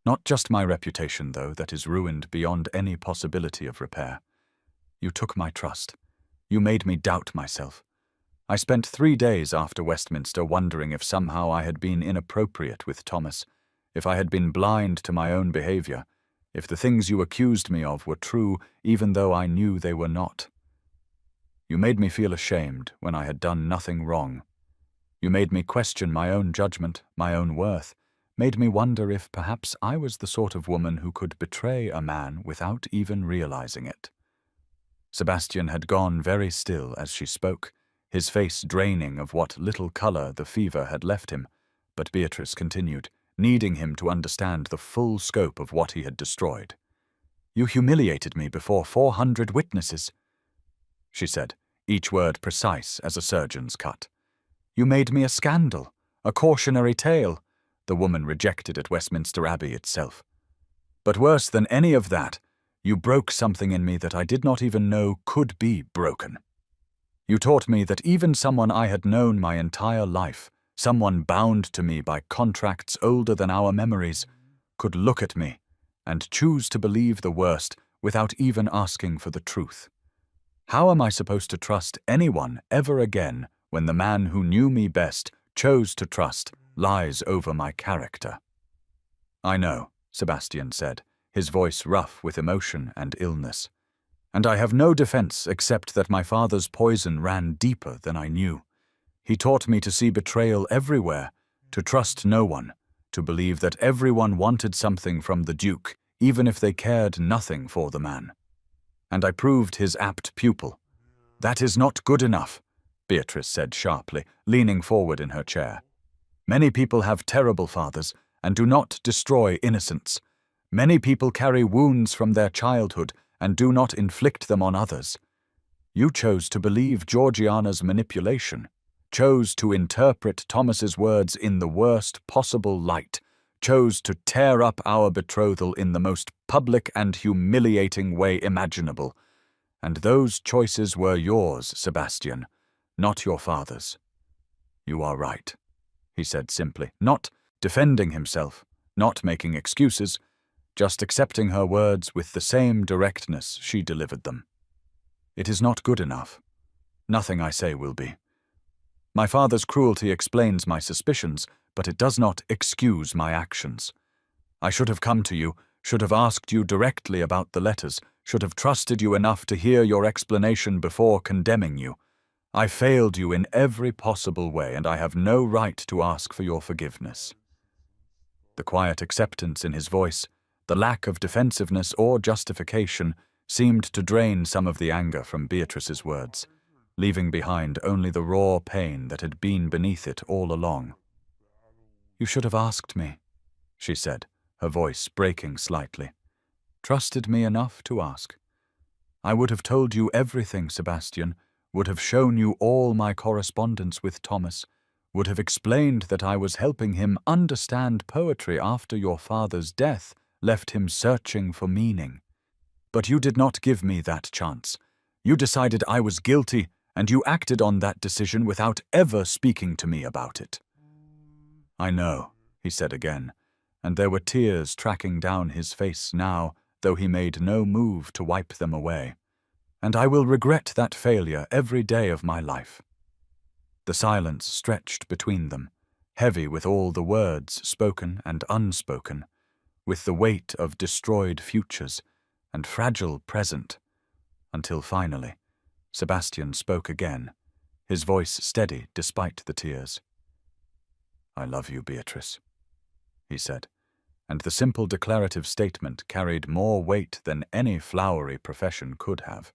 "Not just my reputation, though, that is ruined beyond any possibility of repair. You took my trust. You made me doubt myself. I spent 3 days after Westminster wondering if somehow I had been inappropriate with Thomas, if I had been blind to my own behavior, if the things you accused me of were true even though I knew they were not. You made me feel ashamed when I had done nothing wrong. You made me question my own judgment, my own worth, made me wonder if perhaps I was the sort of woman who could betray a man without even realizing it. Sebastian had gone very still as she spoke, his face draining of what little color the fever had left him, but Beatrice continued, needing him to understand the full scope of what he had destroyed. You humiliated me before 400 witnesses, she said, each word precise as a surgeon's cut. You made me a scandal, a cautionary tale, the woman rejected at Westminster Abbey itself. But worse than any of that, you broke something in me that I did not even know could be broken. You taught me that even someone I had known my entire life, someone bound to me by contracts older than our memories, could look at me and choose to believe the worst without even asking for the truth. How am I supposed to trust anyone ever again when the man who knew me best chose to trust lies over my character? I know, Sebastian said, his voice rough with emotion and illness. And I have no defense except that my father's poison ran deeper than I knew. He taught me to see betrayal everywhere, to trust no one, to believe that everyone wanted something from the Duke, even if they cared nothing for the man. And I proved his apt pupil. That is not good enough, Beatrice said sharply, leaning forward in her chair. Many people have terrible fathers and do not destroy innocence. Many people carry wounds from their childhood and do not inflict them on others. You chose to believe Georgiana's manipulation, chose to interpret Thomas's words in the worst possible light, chose to tear up our betrothal in the most public and humiliating way imaginable. And those choices were yours, Sebastian, not your father's. You are right, he said simply, not defending himself, not making excuses, just accepting her words with the same directness she delivered them. It is not good enough. Nothing I say will be. My father's cruelty explains my suspicions, but it does not excuse my actions. I should have come to you, should have asked you directly about the letters, should have trusted you enough to hear your explanation before condemning you. I failed you in every possible way, and I have no right to ask for your forgiveness. The quiet acceptance in his voice, the lack of defensiveness or justification, seemed to drain some of the anger from Beatrice's words, leaving behind only the raw pain that had been beneath it all along. You should have asked me, she said, her voice breaking slightly. Trusted me enough to ask. I would have told you everything, Sebastian, would have shown you all my correspondence with Thomas, would have explained that I was helping him understand poetry after your father's death left him searching for meaning. But you did not give me that chance. You decided I was guilty, and you acted on that decision without ever speaking to me about it. I know, he said again, and there were tears tracking down his face now, though he made no move to wipe them away. And I will regret that failure every day of my life. The silence stretched between them, heavy with all the words spoken and unspoken, with the weight of destroyed futures and fragile present, until finally, Sebastian spoke again, his voice steady despite the tears. I love you, Beatrice, he said, and the simple declarative statement carried more weight than any flowery profession could have.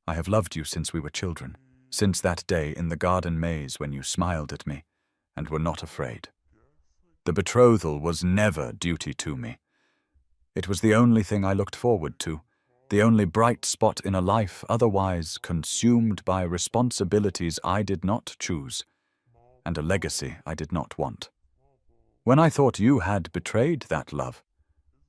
I have loved you since we were children, since that day in the garden maze when you smiled at me and were not afraid. The betrothal was never duty to me. It was the only thing I looked forward to, the only bright spot in a life otherwise consumed by responsibilities I did not choose, and a legacy I did not want. When I thought you had betrayed that love,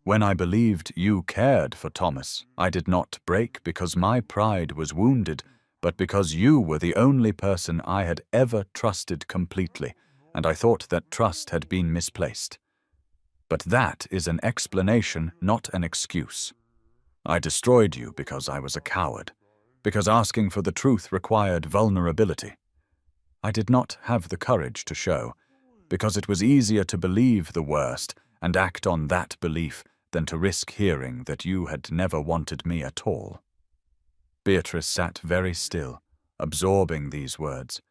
when I believed you cared for Thomas, I did not break because my pride was wounded, but because you were the only person I had ever trusted completely, and I thought that trust had been misplaced. But that is an explanation, not an excuse. I destroyed you because I was a coward, because asking for the truth required vulnerability. I did not have the courage to show, because it was easier to believe the worst and act on that belief than to risk hearing that you had never wanted me at all. Beatrice sat very still, absorbing these words,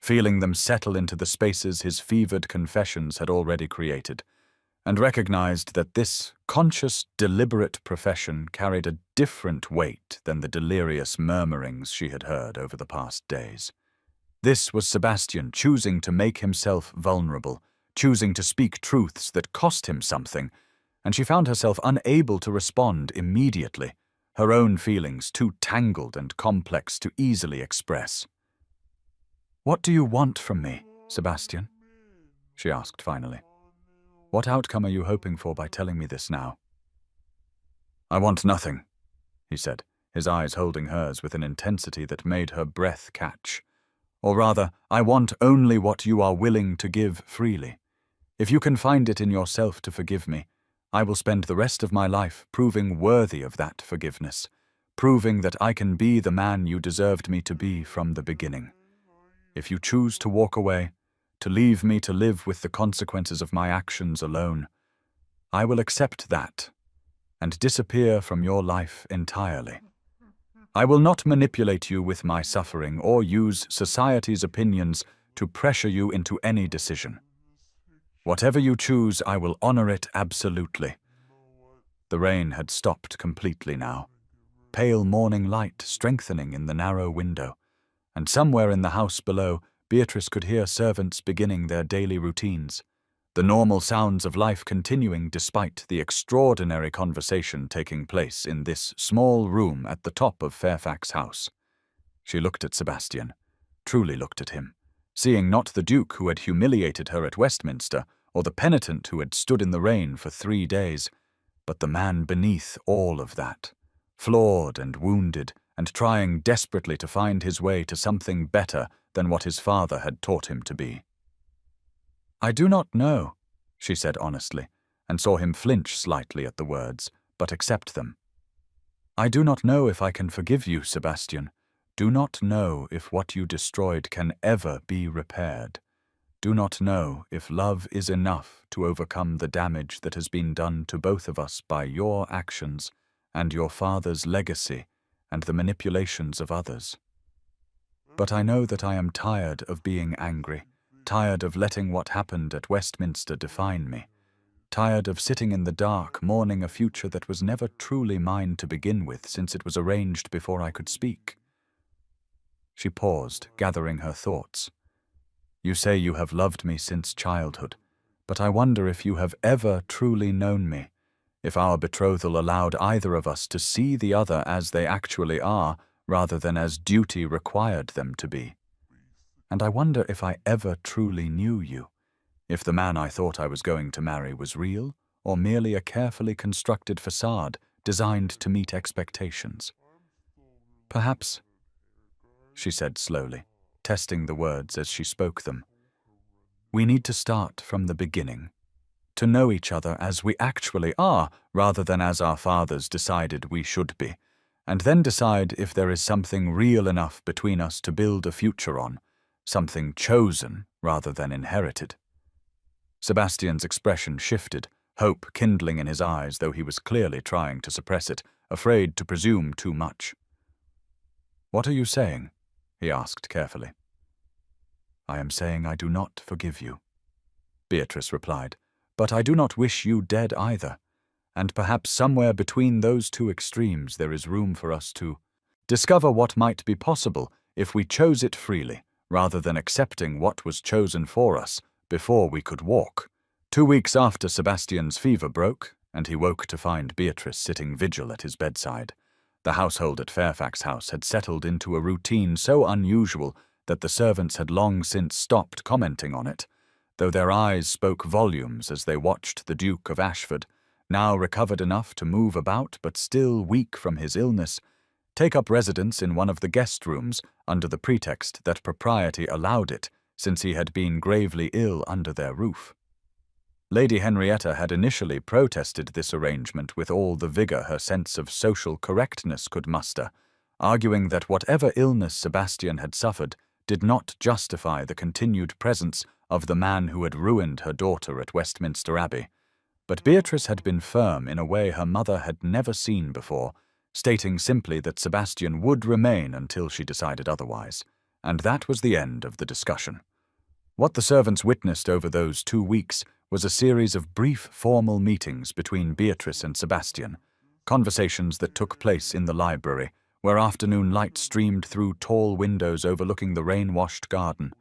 feeling them settle into the spaces his fevered confessions had already created, and recognized that this conscious, deliberate profession carried a different weight than the delirious murmurings she had heard over the past days. This was Sebastian choosing to make himself vulnerable, choosing to speak truths that cost him something, and she found herself unable to respond immediately, her own feelings too tangled and complex to easily express. "What do you want from me, Sebastian?" she asked finally. "What outcome are you hoping for by telling me this now?" "I want nothing," he said, his eyes holding hers with an intensity that made her breath catch. "Or rather, I want only what you are willing to give freely. If you can find it in yourself to forgive me, I will spend the rest of my life proving worthy of that forgiveness, proving that I can be the man you deserved me to be from the beginning. If you choose to walk away, to leave me to live with the consequences of my actions alone, I will accept that and disappear from your life entirely. I will not manipulate you with my suffering or use society's opinions to pressure you into any decision. Whatever you choose, I will honor it absolutely." The rain had stopped completely now, pale morning light strengthening in the narrow window, and somewhere in the house below, Beatrice could hear servants beginning their daily routines, the normal sounds of life continuing despite the extraordinary conversation taking place in this small room at the top of Fairfax House. She looked at Sebastian, truly looked at him, seeing not the Duke who had humiliated her at Westminster, or the penitent who had stood in the rain for 3 days, but the man beneath all of that, flawed and wounded, and trying desperately to find his way to something better than what his father had taught him to be. "I do not know," she said honestly, and saw him flinch slightly at the words, but accept them. "I do not know if I can forgive you, Sebastian. Do not know if what you destroyed can ever be repaired. Do not know if love is enough to overcome the damage that has been done to both of us by your actions and your father's legacy and the manipulations of others. But I know that I am tired of being angry, tired of letting what happened at Westminster define me, tired of sitting in the dark mourning a future that was never truly mine to begin with since it was arranged before I could speak." She paused, gathering her thoughts. "You say you have loved me since childhood, but I wonder if you have ever truly known me, if our betrothal allowed either of us to see the other as they actually are, rather than as duty required them to be. And I wonder if I ever truly knew you, if the man I thought I was going to marry was real, or merely a carefully constructed facade designed to meet expectations. Perhaps," she said slowly, testing the words as she spoke them, "we need to start from the beginning, to know each other as we actually are rather than as our fathers decided we should be, and then decide if there is something real enough between us to build a future on, something chosen rather than inherited." Sebastian's expression shifted, hope kindling in his eyes, though he was clearly trying to suppress it, afraid to presume too much. "What are you saying?" he asked carefully. "I am saying I do not forgive you," Beatrice replied, "but I do not wish you dead either, and perhaps somewhere between those two extremes there is room for us to discover what might be possible if we chose it freely, rather than accepting what was chosen for us before we could walk." 2 weeks after Sebastian's fever broke, and he woke to find Beatrice sitting vigil at his bedside, the household at Fairfax House had settled into a routine so unusual that the servants had long since stopped commenting on it, though their eyes spoke volumes as they watched the Duke of Ashford, now recovered enough to move about but still weak from his illness, take up residence in one of the guest rooms under the pretext that propriety allowed it, since he had been gravely ill under their roof. Lady Henrietta had initially protested this arrangement with all the vigor her sense of social correctness could muster, arguing that whatever illness Sebastian had suffered did not justify the continued presence of the man who had ruined her daughter at Westminster Abbey. But Beatrice had been firm in a way her mother had never seen before, stating simply that Sebastian would remain until she decided otherwise, and that was the end of the discussion. What the servants witnessed over those 2 weeks was a series of brief formal meetings between Beatrice and Sebastian, conversations that took place in the library, where afternoon light streamed through tall windows overlooking the rain-washed garden.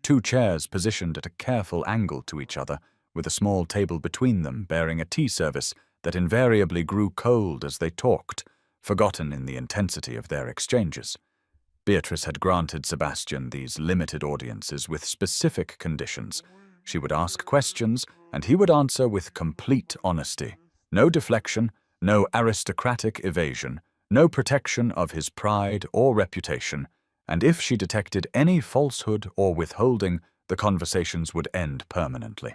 2 chairs positioned at a careful angle to each other, with a small table between them bearing a tea service that invariably grew cold as they talked, forgotten in the intensity of their exchanges. Beatrice had granted Sebastian these limited audiences with specific conditions. She would ask questions, and he would answer with complete honesty. No deflection, no aristocratic evasion, no protection of his pride or reputation, and if she detected any falsehood or withholding, the conversations would end permanently.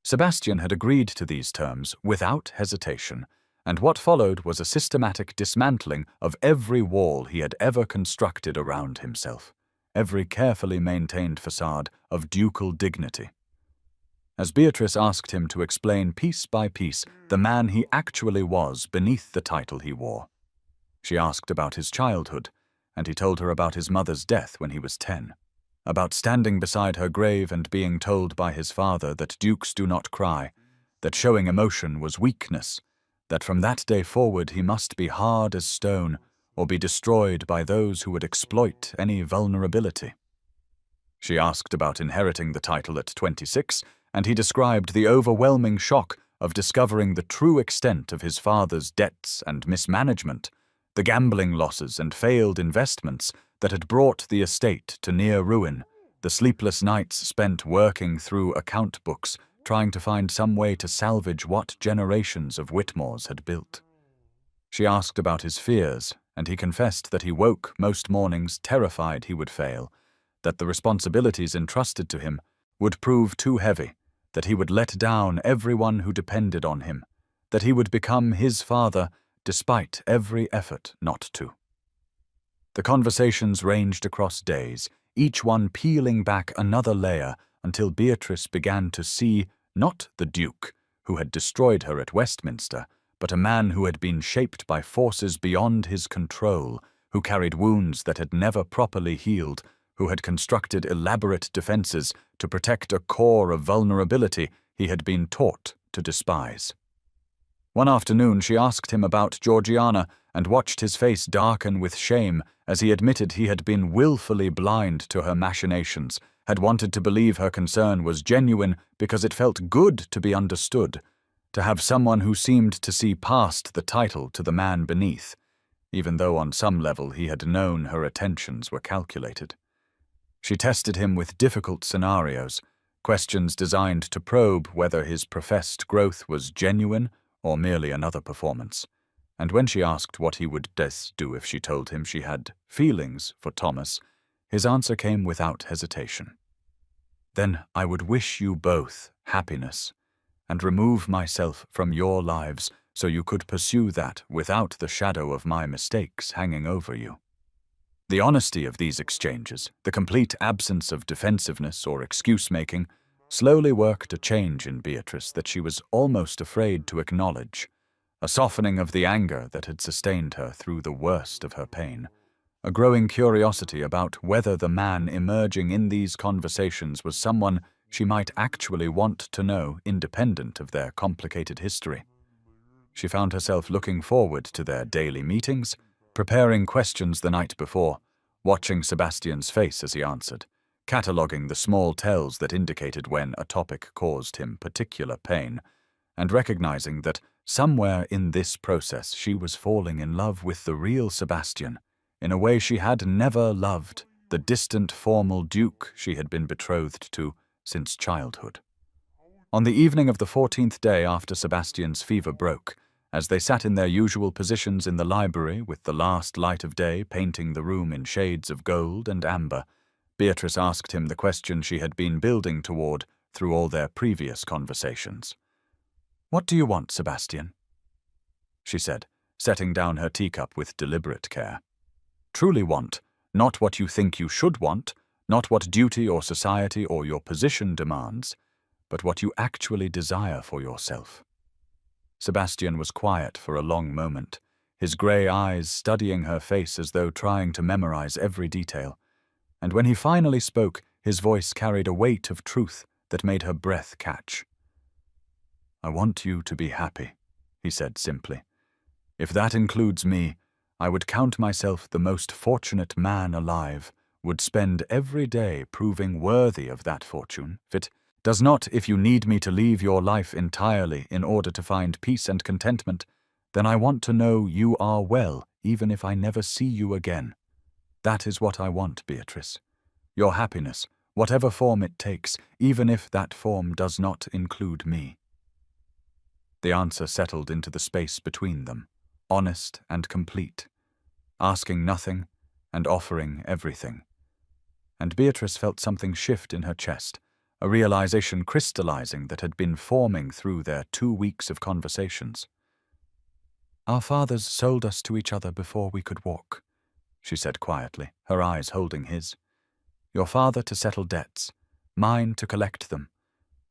Sebastian had agreed to these terms without hesitation, and what followed was a systematic dismantling of every wall he had ever constructed around himself, every carefully maintained facade of ducal dignity. As Beatrice asked him to explain piece by piece the man he actually was beneath the title he wore, she asked about his childhood, and he told her about his mother's death when he was 10, about standing beside her grave and being told by his father that dukes do not cry, that showing emotion was weakness, that from that day forward he must be hard as stone or be destroyed by those who would exploit any vulnerability. She asked about inheriting the title at 26, and he described the overwhelming shock of discovering the true extent of his father's debts and mismanagement, the gambling losses and failed investments that had brought the estate to near ruin, the sleepless nights spent working through account books, trying to find some way to salvage what generations of Whitmores had built. She asked about his fears, and he confessed that he woke most mornings terrified he would fail, that the responsibilities entrusted to him would prove too heavy, that he would let down everyone who depended on him, that he would become his father despite every effort not to. The conversations ranged across days, each one peeling back another layer until Beatrice began to see not the Duke, who had destroyed her at Westminster, but a man who had been shaped by forces beyond his control, who carried wounds that had never properly healed, who had constructed elaborate defenses to protect a core of vulnerability he had been taught to despise. One afternoon she asked him about Georgiana and watched his face darken with shame as he admitted he had been willfully blind to her machinations, had wanted to believe her concern was genuine because it felt good to be understood, to have someone who seemed to see past the title to the man beneath, even though on some level he had known her attentions were calculated. She tested him with difficult scenarios, questions designed to probe whether his professed growth was genuine or merely another performance, and when she asked what he would do if she told him she had feelings for Thomas, his answer came without hesitation. Then I would wish you both happiness, and remove myself from your lives so you could pursue that without the shadow of my mistakes hanging over you. The honesty of these exchanges, the complete absence of defensiveness or excuse-making, slowly worked a change in Beatrice that she was almost afraid to acknowledge, a softening of the anger that had sustained her through the worst of her pain, a growing curiosity about whether the man emerging in these conversations was someone she might actually want to know independent of their complicated history. She found herself looking forward to their daily meetings, preparing questions the night before, watching Sebastian's face as he answered, cataloguing the small tells that indicated when a topic caused him particular pain, and recognizing that somewhere in this process she was falling in love with the real Sebastian, in a way she had never loved the distant formal duke she had been betrothed to since childhood. On the evening of the 14th day after Sebastian's fever broke, as they sat in their usual positions in the library with the last light of day painting the room in shades of gold and amber, Beatrice asked him the question she had been building toward through all their previous conversations. "What do you want, Sebastian?" she said, setting down her teacup with deliberate care. "Truly want, not what you think you should want, not what duty or society or your position demands, but what you actually desire for yourself." Sebastian was quiet for a long moment, his grey eyes studying her face as though trying to memorize every detail. And when he finally spoke, his voice carried a weight of truth that made her breath catch. "I want you to be happy," he said simply. "If that includes me, I would count myself the most fortunate man alive, would spend every day proving worthy of that fortune. If it does not, if you need me to leave your life entirely in order to find peace and contentment, then I want to know you are well, even if I never see you again. That is what I want, Beatrice. Your happiness, whatever form it takes, even if that form does not include me." The answer settled into the space between them, honest and complete, asking nothing and offering everything. And Beatrice felt something shift in her chest, a realization crystallizing that had been forming through their 2 weeks of conversations. "Our fathers sold us to each other before we could walk," she said quietly, her eyes holding his. "Your father to settle debts, mine to collect them.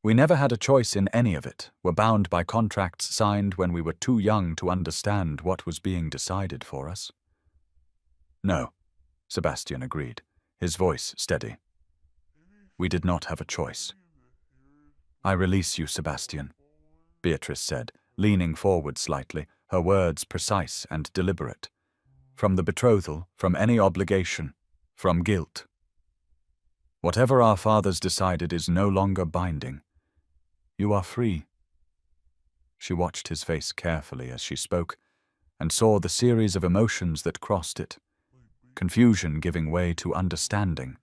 We never had a choice in any of it, were bound by contracts signed when we were too young to understand what was being decided for us." "No," Sebastian agreed, his voice steady. "We did not have a choice." "I release you, Sebastian," Beatrice said, leaning forward slightly, her words precise and deliberate. "From the betrothal, from any obligation, from guilt. Whatever our fathers decided is no longer binding. You are free." She watched his face carefully as she spoke, and saw the series of emotions that crossed it. Confusion giving way to understanding,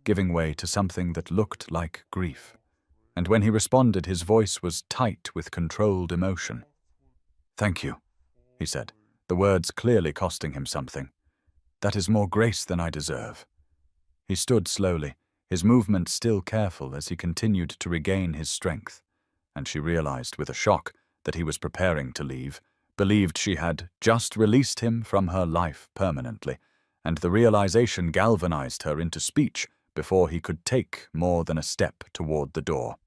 giving way to something that looked like grief. And when he responded, his voice was tight with controlled emotion. "Thank you," he said, the words clearly costing him something. "That is more grace than I deserve." He stood slowly, his movements still careful as he continued to regain his strength, and she realized with a shock that he was preparing to leave, believed she had just released him from her life permanently, and the realization galvanized her into speech before he could take more than a step toward the door.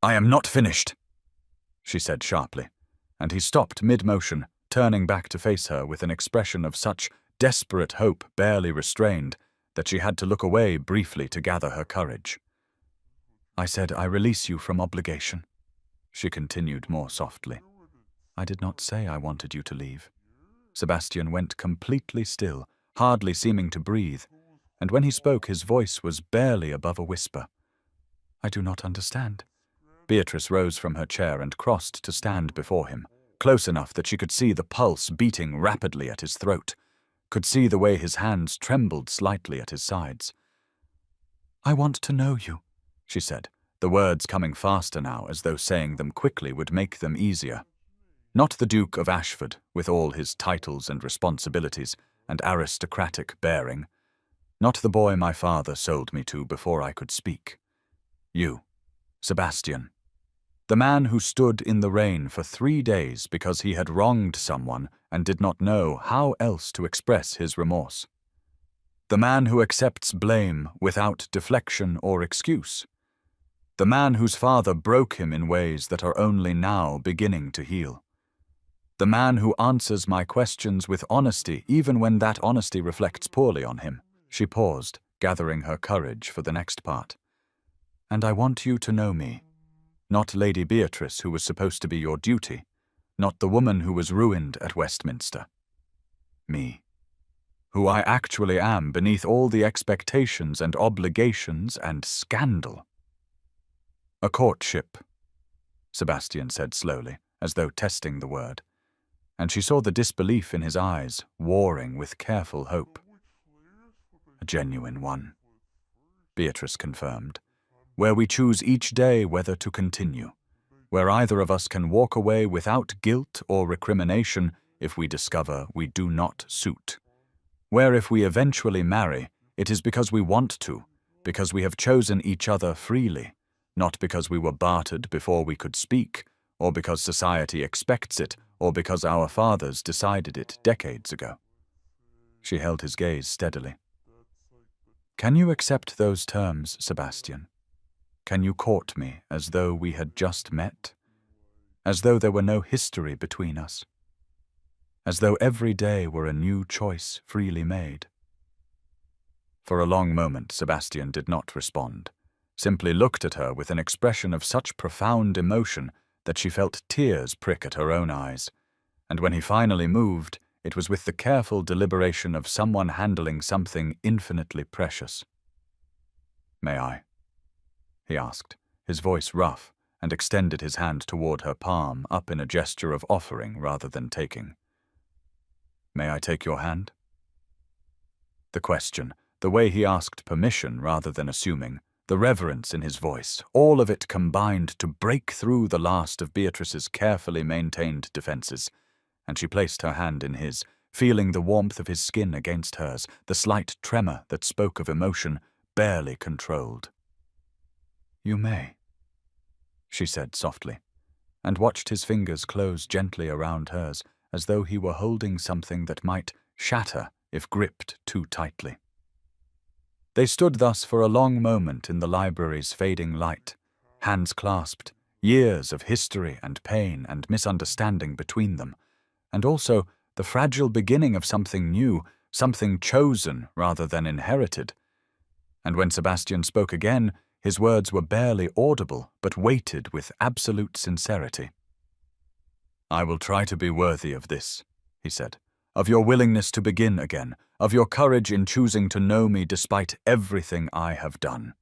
"I am not finished," she said sharply, and he stopped mid-motion, turning back to face her with an expression of such desperate hope barely restrained that she had to look away briefly to gather her courage. "I said I release you from obligation," she continued more softly. "I did not say I wanted you to leave." Sebastian went completely still, hardly seeming to breathe, and when he spoke his voice was barely above a whisper. "I do not understand." Beatrice rose from her chair and crossed to stand before him, close enough that she could see the pulse beating rapidly at his throat, could see the way his hands trembled slightly at his sides. "I want to know you," she said, the words coming faster now as though saying them quickly would make them easier. "Not the Duke of Ashford, with all his titles and responsibilities and aristocratic bearing. Not the boy my father sold me to before I could speak. You, Sebastian. The man who stood in the rain for 3 days because he had wronged someone and did not know how else to express his remorse. The man who accepts blame without deflection or excuse. The man whose father broke him in ways that are only now beginning to heal. The man who answers my questions with honesty even when that honesty reflects poorly on him." She paused, gathering her courage for the next part. "And I want you to know me. Not Lady Beatrice, who was supposed to be your duty. Not the woman who was ruined at Westminster. Me. Who I actually am beneath all the expectations and obligations and scandal." "A courtship," Sebastian said slowly, as though testing the word, and she saw the disbelief in his eyes, warring with careful hope. "A genuine one," Beatrice confirmed, "where we choose each day whether to continue, where either of us can walk away without guilt or recrimination if we discover we do not suit, where if we eventually marry, it is because we want to, because we have chosen each other freely, not because we were bartered before we could speak, or because society expects it, or because our fathers decided it decades ago. She held his gaze steadily. Can you accept those terms, Sebastian? Can you court me as though we had just met? As though there were no history between us? As though every day were a new choice freely made? For a long moment, Sebastian did not respond, simply looked at her with an expression of such profound emotion that she felt tears prick at her own eyes, and when he finally moved, it was with the careful deliberation of someone handling something infinitely precious. "May I?" he asked, his voice rough, and extended his hand toward her palm, up in a gesture of offering rather than taking. "May I take your hand?" The question, the way he asked permission rather than assuming, the reverence in his voice, all of it combined to break through the last of Beatrice's carefully maintained defenses, and she placed her hand in his, feeling the warmth of his skin against hers, the slight tremor that spoke of emotion, barely controlled. "You may," she said softly, and watched his fingers close gently around hers, as though he were holding something that might shatter if gripped too tightly. They stood thus for a long moment in the library's fading light, hands clasped, years of history and pain and misunderstanding between them, and also the fragile beginning of something new, something chosen rather than inherited. And when Sebastian spoke again, his words were barely audible, but weighted with absolute sincerity. "I will try to be worthy of this," he said, "of your willingness to begin again, of your courage in choosing to know me despite everything I have done.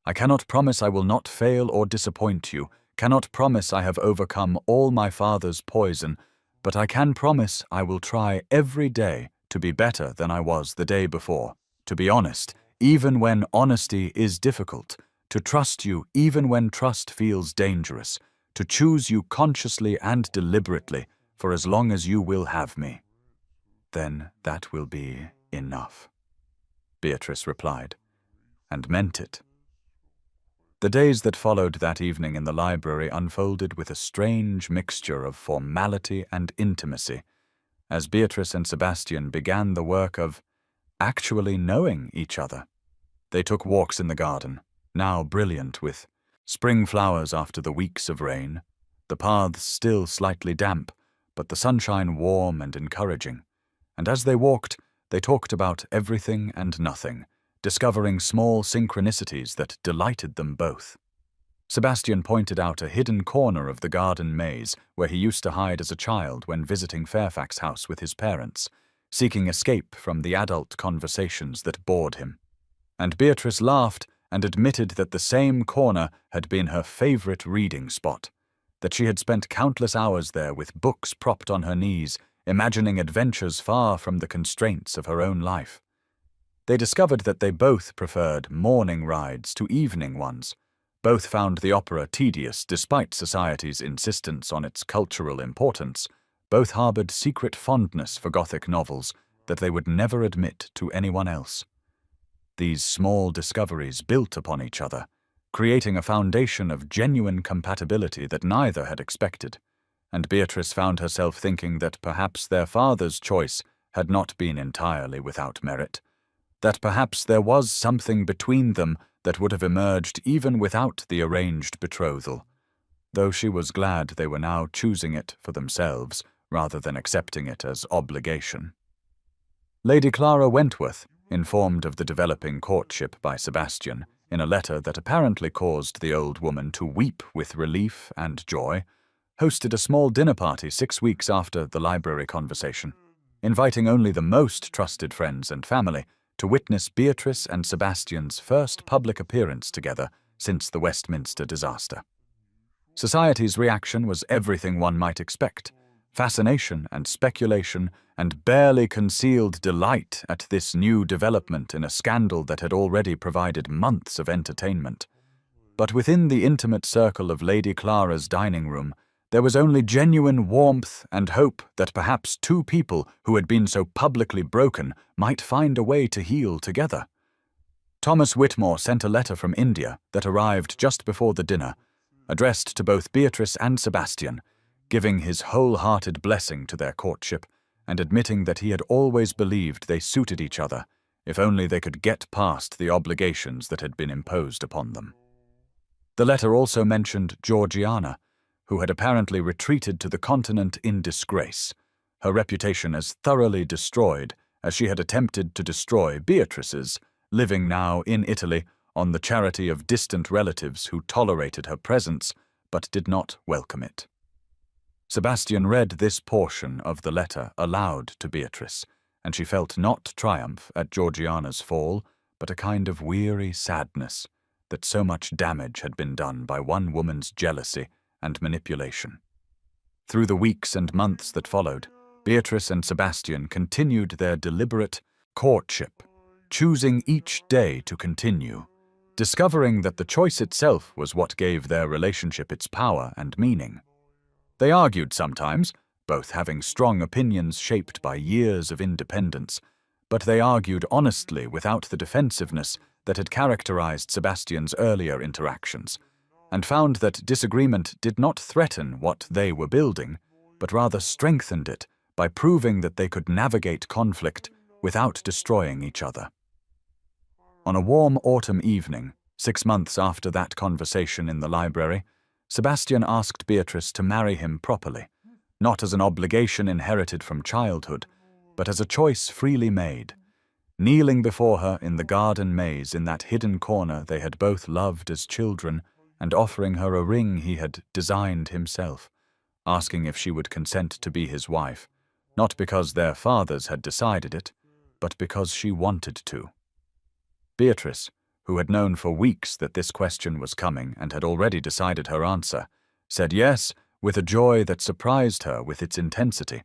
I cannot promise I will not fail or disappoint you, cannot promise I have overcome all my father's poison, but I can promise I will try every day to be better than I was the day before, to be honest, even when honesty is difficult, to trust you even when trust feels dangerous, to choose you consciously and deliberately for as long as you will have me. Then that will be enough," Beatrice replied, and meant it. The days that followed that evening in the library unfolded with a strange mixture of formality and intimacy, as Beatrice and Sebastian began the work of actually knowing each other. They took walks in the garden, now brilliant with spring flowers after the weeks of rain, the paths still slightly damp, but the sunshine warm and encouraging, and as they walked, they talked about everything and nothing, discovering small synchronicities that delighted them both. Sebastian pointed out a hidden corner of the garden maze where he used to hide as a child when visiting Fairfax House with his parents, seeking escape from the adult conversations that bored him. And Beatrice laughed and admitted that the same corner had been her favorite reading spot, that she had spent countless hours there with books propped on her knees, imagining adventures far from the constraints of her own life. They discovered that they both preferred morning rides to evening ones. Both found the opera tedious despite society's insistence on its cultural importance. Both harbored secret fondness for Gothic novels that they would never admit to anyone else. These small discoveries built upon each other, creating a foundation of genuine compatibility that neither had expected, and Beatrice found herself thinking that perhaps their father's choice had not been entirely without merit, that perhaps there was something between them that would have emerged even without the arranged betrothal, though she was glad they were now choosing it for themselves rather than accepting it as obligation. Lady Clara Wentworth, informed of the developing courtship by Sebastian, in a letter that apparently caused the old woman to weep with relief and joy, hosted a small dinner party 6 weeks after the library conversation, inviting only the most trusted friends and family to witness Beatrice and Sebastian's first public appearance together since the Westminster disaster. Society's reaction was everything one might expect: fascination and speculation, and barely concealed delight at this new development in a scandal that had already provided months of entertainment. But within the intimate circle of Lady Clara's dining room, there was only genuine warmth and hope that perhaps two people who had been so publicly broken might find a way to heal together. Thomas Whitmore sent a letter from India that arrived just before the dinner, addressed to both Beatrice and Sebastian, giving his wholehearted blessing to their courtship and admitting that he had always believed they suited each other, if only they could get past the obligations that had been imposed upon them. The letter also mentioned Georgiana, who had apparently retreated to the continent in disgrace, her reputation as thoroughly destroyed as she had attempted to destroy Beatrice's, living now in Italy on the charity of distant relatives who tolerated her presence but did not welcome it. Sebastian read this portion of the letter aloud to Beatrice, and she felt not triumph at Georgiana's fall, but a kind of weary sadness that so much damage had been done by one woman's jealousy and manipulation. Through the weeks and months that followed, Beatrice and Sebastian continued their deliberate courtship, choosing each day to continue, discovering that the choice itself was what gave their relationship its power and meaning. They argued sometimes, both having strong opinions shaped by years of independence, but they argued honestly without the defensiveness that had characterized Sebastian's earlier interactions, and found that disagreement did not threaten what they were building, but rather strengthened it by proving that they could navigate conflict without destroying each other. On a warm autumn evening, 6 months after that conversation in the library, Sebastian asked Beatrice to marry him properly, not as an obligation inherited from childhood, but as a choice freely made. Kneeling before her in the garden maze in that hidden corner they had both loved as children, and offering her a ring he had designed himself, asking if she would consent to be his wife, not because their fathers had decided it, but because she wanted to. Beatrice, who had known for weeks that this question was coming and had already decided her answer, said yes with a joy that surprised her with its intensity,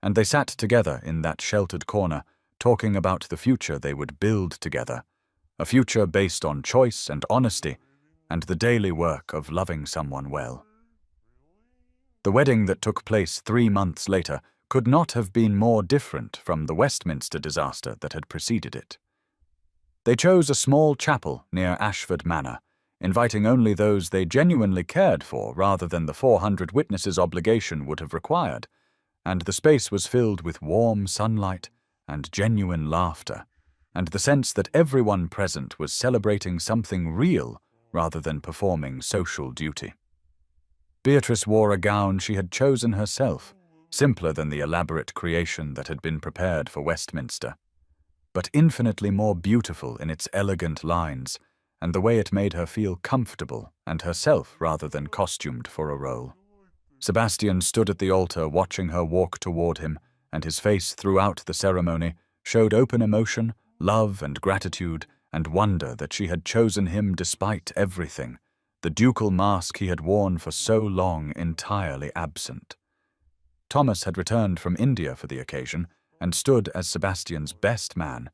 and they sat together in that sheltered corner, talking about the future they would build together, a future based on choice and honesty, and the daily work of loving someone well. The wedding that took place 3 months later could not have been more different from the Westminster disaster that had preceded it. They chose a small chapel near Ashford Manor, inviting only those they genuinely cared for rather than the 400 witnesses obligation would have required, and the space was filled with warm sunlight and genuine laughter, and the sense that everyone present was celebrating something real rather than performing social duty. Beatrice wore a gown she had chosen herself, simpler than the elaborate creation that had been prepared for Westminster, but infinitely more beautiful in its elegant lines and the way it made her feel comfortable and herself rather than costumed for a role. Sebastian stood at the altar watching her walk toward him, and his face throughout the ceremony showed open emotion, love and gratitude, and wonder that she had chosen him despite everything, the ducal mask he had worn for so long entirely absent. Thomas had returned from India for the occasion, and stood as Sebastian's best man,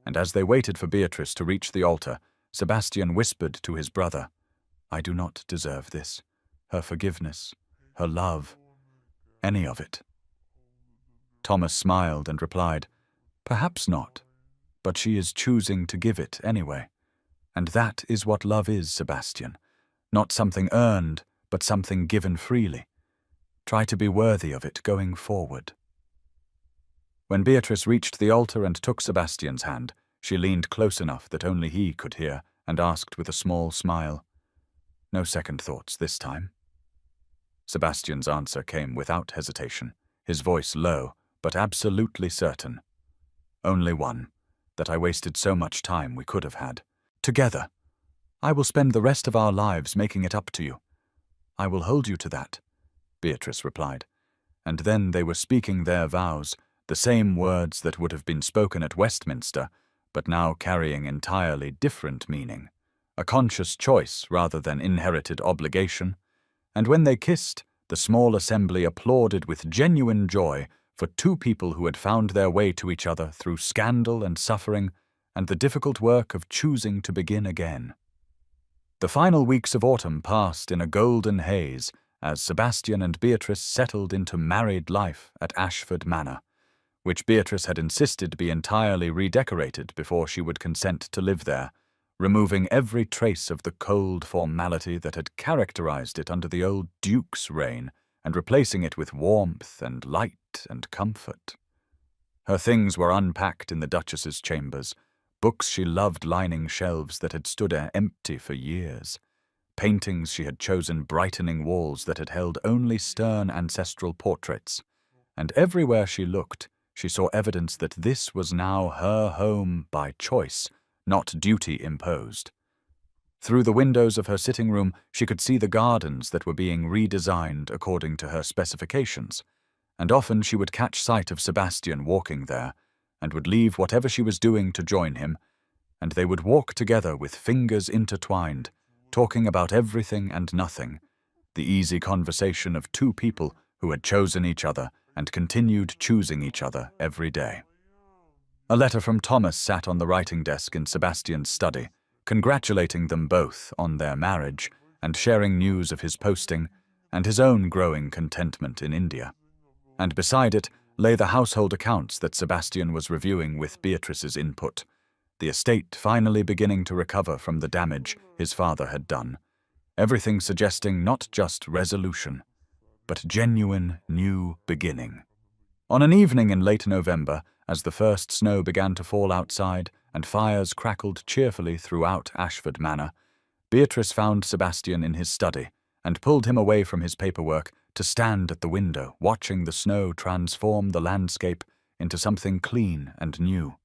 and as they waited for Beatrice to reach the altar, Sebastian whispered to his brother, "I do not deserve this, her forgiveness, her love, any of it." Thomas smiled and replied, "Perhaps not, but she is choosing to give it anyway. And that is what love is, Sebastian. Not something earned, but something given freely. Try to be worthy of it going forward." When Beatrice reached the altar and took Sebastian's hand, she leaned close enough that only he could hear and asked with a small smile, "No second thoughts this time?" Sebastian's answer came without hesitation, his voice low, but absolutely certain. "Only one, that I wasted so much time we could have had. Together. I will spend the rest of our lives making it up to you. I will hold you to that," Beatrice replied. And then they were speaking their vows, the same words that would have been spoken at Westminster, but now carrying entirely different meaning, a conscious choice rather than inherited obligation. And when they kissed, the small assembly applauded with genuine joy for two people who had found their way to each other through scandal and suffering and the difficult work of choosing to begin again. The final weeks of autumn passed in a golden haze as Sebastian and Beatrice settled into married life at Ashford Manor, which Beatrice had insisted be entirely redecorated before she would consent to live there, removing every trace of the cold formality that had characterized it under the old Duke's reign and replacing it with warmth and light and comfort. Her things were unpacked in the Duchess's chambers, books she loved lining shelves that had stood empty for years, paintings she had chosen brightening walls that had held only stern ancestral portraits, and everywhere she looked, she saw evidence that this was now her home by choice, not duty imposed. Through the windows of her sitting room, she could see the gardens that were being redesigned according to her specifications, and often she would catch sight of Sebastian walking there, and would leave whatever she was doing to join him, and they would walk together with fingers intertwined, talking about everything and nothing, the easy conversation of two people who had chosen each other and continued choosing each other every day. A letter from Thomas sat on the writing desk in Sebastian's study, congratulating them both on their marriage and sharing news of his posting and his own growing contentment in India. And beside it lay the household accounts that Sebastian was reviewing with Beatrice's input, the estate finally beginning to recover from the damage his father had done, everything suggesting not just resolution, but genuine new beginning. On an evening in late November, as the first snow began to fall outside and fires crackled cheerfully throughout Ashford Manor, Beatrice found Sebastian in his study and pulled him away from his paperwork to stand at the window, watching the snow transform the landscape into something clean and new.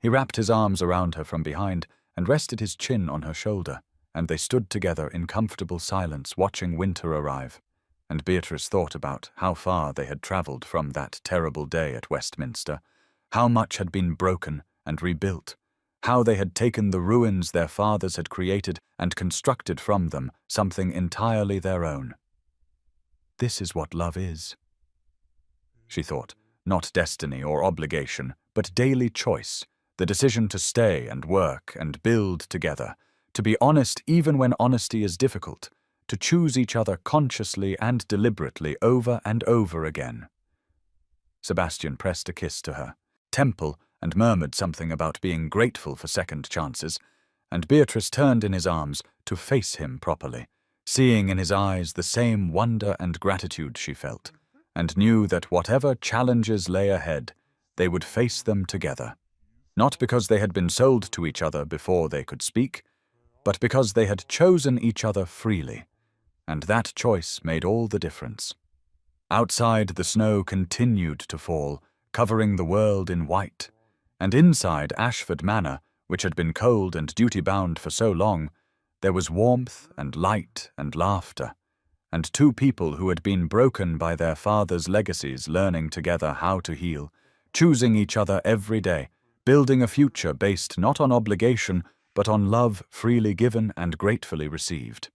He wrapped his arms around her from behind and rested his chin on her shoulder, and they stood together in comfortable silence watching winter arrive. And Beatrice thought about how far they had travelled from that terrible day at Westminster, how much had been broken and rebuilt, how they had taken the ruins their fathers had created and constructed from them something entirely their own. This is what love is, she thought, not destiny or obligation, but daily choice, the decision to stay and work and build together, to be honest even when honesty is difficult, to choose each other consciously and deliberately over and over again. Sebastian pressed a kiss to her temple and murmured something about being grateful for second chances, and Beatrice turned in his arms to face him properly, seeing in his eyes the same wonder and gratitude she felt, and knew that whatever challenges lay ahead, they would face them together, not because they had been sold to each other before they could speak, but because they had chosen each other freely, and that choice made all the difference. Outside, the snow continued to fall, covering the world in white, and inside Ashford Manor, which had been cold and duty-bound for so long, there was warmth and light and laughter, and two people who had been broken by their fathers' legacies learning together how to heal, choosing each other every day, building a future based not on obligation, but on love freely given and gratefully received.